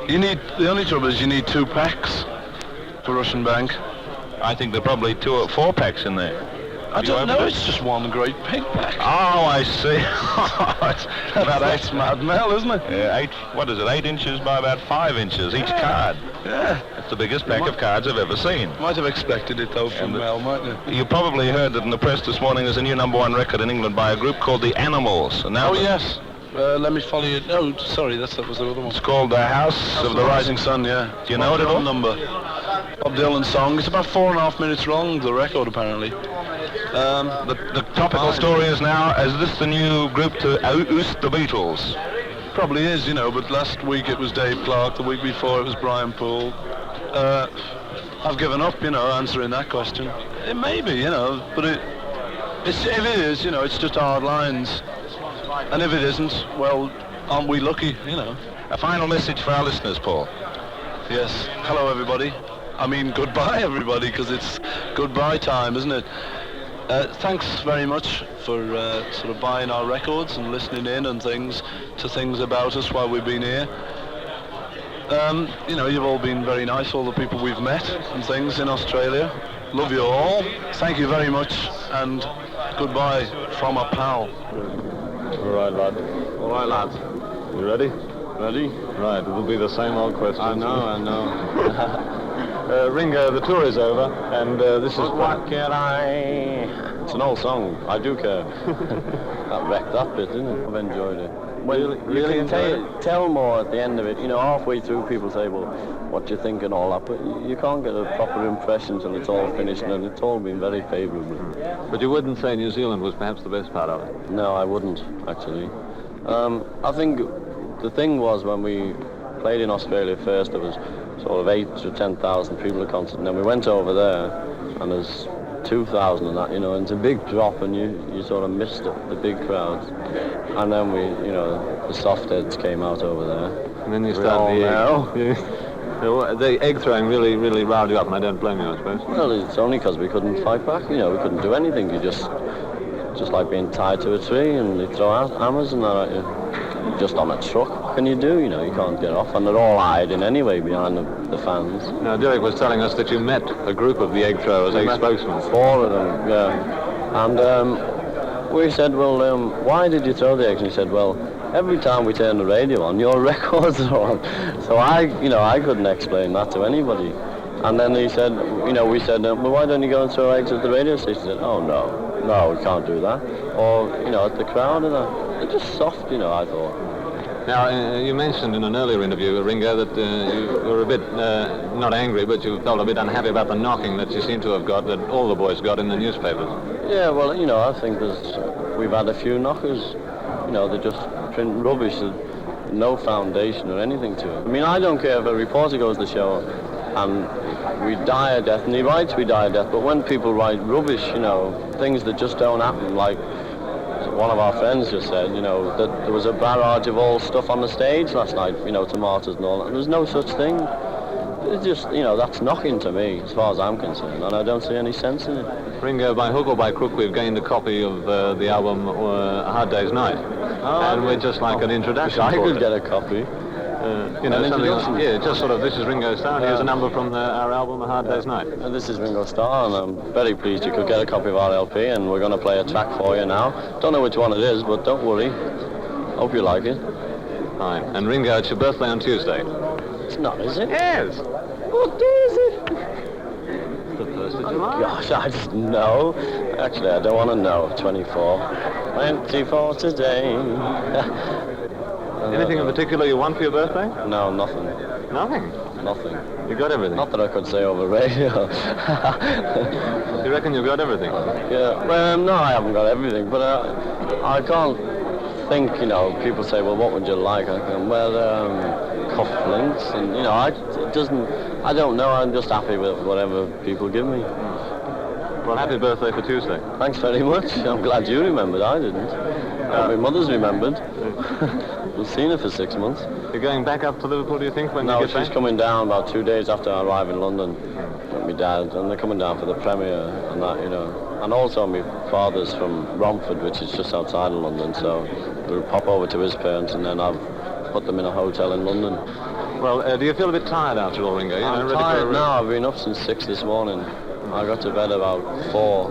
The only trouble is you need 2 packs for Russian Bank. I think there are probably 2 or 4 packs in there. I don't know, it's just one great pig pack. Oh, I see. That's Mad Mel, isn't it? Yeah, 8 inches by about 5 inches, each card. Yeah. It's the biggest pack of cards I've ever seen. Might have expected it, though, from Mel, mightn't you? You probably heard that in the press this morning there's a new #1 record in England by a group called The Animals. And now yes. Let me follow you. No, sorry, that was the other one. It's called The House of the Rising Sun, yeah. Do you know it at all? Number. Bob Dylan's song. It's about 4.5 minutes long, the record, apparently. The topical story is now, is this the new group to oust the Beatles? Probably is, but last week it was Dave Clark, the week before it was Brian Poole. I've given up, answering that question. It may be, but if it is, it's just hard lines. And if it isn't, well, aren't we lucky, A final message for our listeners, Paul. Yes. Hello, everybody. I mean, goodbye, everybody, because it's goodbye time, isn't it? Thanks very much for sort of buying our records and listening in and things about us while we've been here. You've all been very nice, all the people we've met and things in Australia. Love you all. Thank you very much, and goodbye from a pal. All right, lad. All right, lad. You ready? Ready? Right, it'll be the same old question. I know. Ringo, the tour is over, and this is... What can I... It's an old song. I do care. That wrecked that bit, didn't it? I've enjoyed it. Really you can tell more at the end of it. Halfway through people say, well, what do you think and all that, but you can't get a proper impression until it's all finished, and it's all been very favourable. But you wouldn't say New Zealand was perhaps the best part of it? No, I wouldn't, actually. I think the thing was when we played in Australia first, there was sort of 8,000 to 10,000 people at concert, and then we went over there, and there's 2,000 and that, and it's a big drop, and you sort of missed the big crowds. And then the soft heads came out over there. And then you started So, the egg throwing really riled you up, and I don't blame you, I suppose. Well, it's only because we couldn't fight back. We couldn't do anything. You just like being tied to a tree, and they throw out hammers and that at you. Just on a truck. What can you do? You can't get off, and they're all hiding anyway behind the fans. Now, Derek was telling us that you met a group of the egg throwers, 8 spokesmen. 4 of them, yeah. And we said, well, why did you throw the eggs? And he said, well, every time we turn the radio on, your records are on. So I couldn't explain that to anybody. And then he said, we said, well, why don't you go and throw eggs at the radio station? He said, oh, no, we can't do that. Or, at the crowd and that. They're just soft, I thought. Now, you mentioned in an earlier interview, Ringo, that you were a bit, not angry, but you felt a bit unhappy about the knocking that you seem to have got, that all the boys got in the newspapers. Yeah, well, I think we've had a few knockers. They just print rubbish, no foundation or anything to it. I mean, I don't care if a reporter goes to the show and we die a death, and he writes we die a death, but when people write rubbish, things that just don't happen, like one of our friends just said, that there was a barrage of all stuff on the stage last night, tomatoes and all that, and there's no such thing. It's just, that's knocking to me, as far as I'm concerned, and I don't see any sense in it. Ringo, by hook or by crook, we've gained a copy of the album A Hard Day's Night, and we'd just like an introduction. I could get a copy. Something, just sort of, this is Ringo Starr, and here's a number from our album, A Hard Day's Night. This is Ringo Starr, and I'm very pleased you could get a copy of our LP, and we're going to play a track for you now. Don't know which one it is, but don't worry. Hope you like it. Fine. And Ringo, it's your birthday on Tuesday. It's not, is it? Yes. What day is it? The 1st of July. Gosh, I just know. Actually, I don't want to know. 24. 24 today. Anything in particular you want for your birthday? No, nothing. Nothing? Nothing. You got everything? Not that I could say over radio. You reckon you've got everything? Yeah, well, no, I haven't got everything, but I can't think, people say, well, what would you like? I go, well, cufflinks, and, I don't know, I'm just happy with whatever people give me. Well, happy birthday for Tuesday. Thanks very much. I'm glad you remembered, I didn't. My mother's remembered. We've seen her for 6 months. You're going back up to Liverpool, do you think, when you get back? No, she's coming down about 2 days after I arrive in London with my dad, and they're coming down for the premiere and that, And also my father's from Romford, which is just outside of London, so we'll pop over to his parents, and then I've put them in a hotel in London. Well, do you feel a bit tired after all, Ringo? I'm tired now. I've been up since 6 this morning. I got to bed about 4,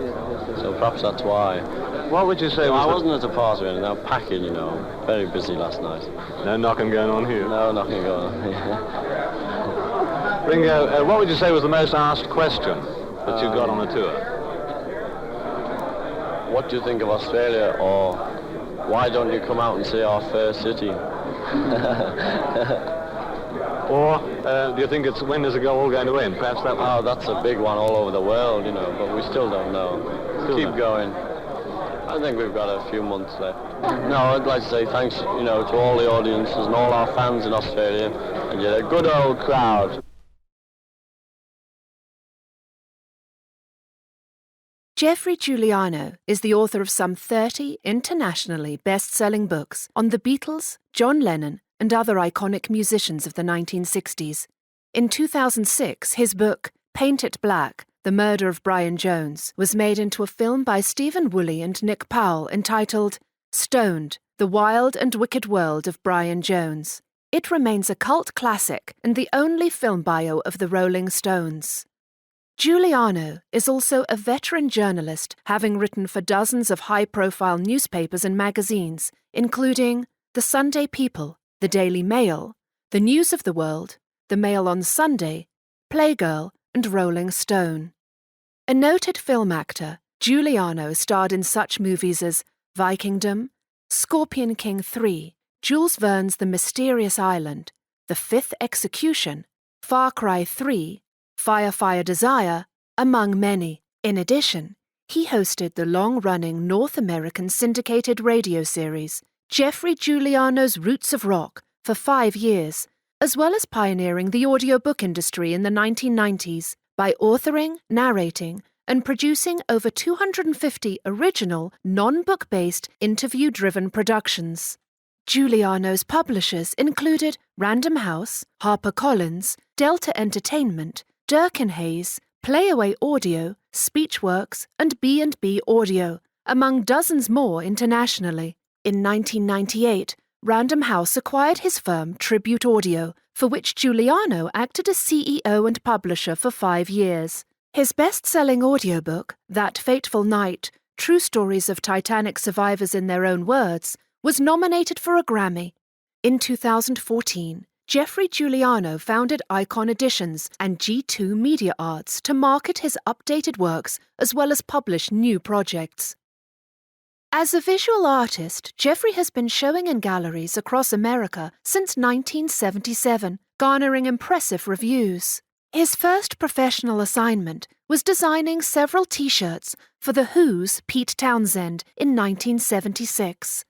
so perhaps that's why. What would you say I wasn't at a party or anything, I was packing, very busy last night. No knocking going on here? No knocking going on here. Ringo, what would you say was the most asked question that you got on the tour? What do you think of Australia, or why don't you come out and see our fair city? Or do you think it's when is it all going to end? Perhaps that one? Oh, that's a big one all over the world, but we still don't know. Keep going. I think we've got a few months left. No, I'd like to say thanks, to all the audiences and all our fans in Australia, and you're a good old crowd. Geoffrey Giuliano is the author of some 30 internationally best-selling books on the Beatles, John Lennon, and other iconic musicians of the 1960s. In 2006, his book, Paint It Black, The Murder of Brian Jones, was made into a film by Stephen Woolley and Nick Powell entitled Stoned, The Wild and Wicked World of Brian Jones. It remains a cult classic and the only film bio of the Rolling Stones. Giuliano is also a veteran journalist, having written for dozens of high-profile newspapers and magazines, including The Sunday People, The Daily Mail, The News of the World, The Mail on Sunday, Playgirl, and Rolling Stone. A noted film actor, Giuliano starred in such movies as Vikingdom, Scorpion King 3, Jules Verne's The Mysterious Island, The Fifth Execution, Far Cry 3, Fire Desire, among many. In addition, he hosted the long-running North American syndicated radio series, Geoffrey Giuliano's Roots of Rock, for 5 years, as well as pioneering the audiobook industry in the 1990s by authoring, narrating, and producing over 250 original, non-book-based, interview-driven productions. Giuliano's publishers included Random House, HarperCollins, Delta Entertainment, Durkin Hayes, Playaway Audio, Speechworks, and B&B Audio, among dozens more internationally. In 1998, Random House acquired his firm Tribute Audio, for which Giuliano acted as CEO and publisher for 5 years. His best-selling audiobook, That Fateful Night, True Stories of Titanic Survivors in Their Own Words, was nominated for a Grammy. In 2014, Jeffrey Giuliano founded Icon Editions and G2 Media Arts to market his updated works as well as publish new projects. As a visual artist, Jeffrey has been showing in galleries across America since 1977, garnering impressive reviews. His first professional assignment was designing several T-shirts for The Who's Pete Townsend in 1976.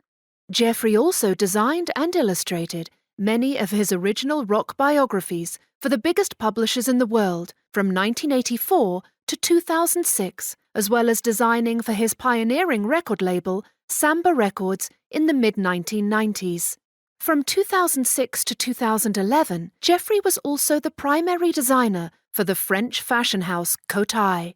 Jeffrey also designed and illustrated many of his original rock biographies for the biggest publishers in the world from 1984 to 2006, as well as designing for his pioneering record label, Samba Records, in the mid-1990s. From 2006 to 2011, Jeffrey was also the primary designer for the French fashion house Cotai.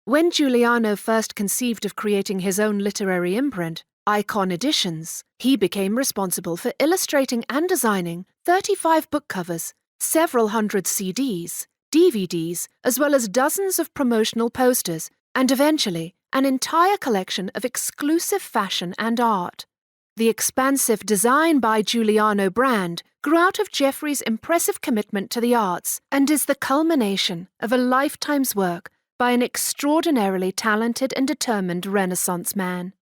When Giuliano first conceived of creating his own literary imprint, Icon Editions, he became responsible for illustrating and designing 35 book covers, several hundred CDs, DVDs, as well as dozens of promotional posters, and eventually an entire collection of exclusive fashion and art. The expansive Design by Giuliano brand grew out of Jeffrey's impressive commitment to the arts and is the culmination of a lifetime's work by an extraordinarily talented and determined Renaissance man.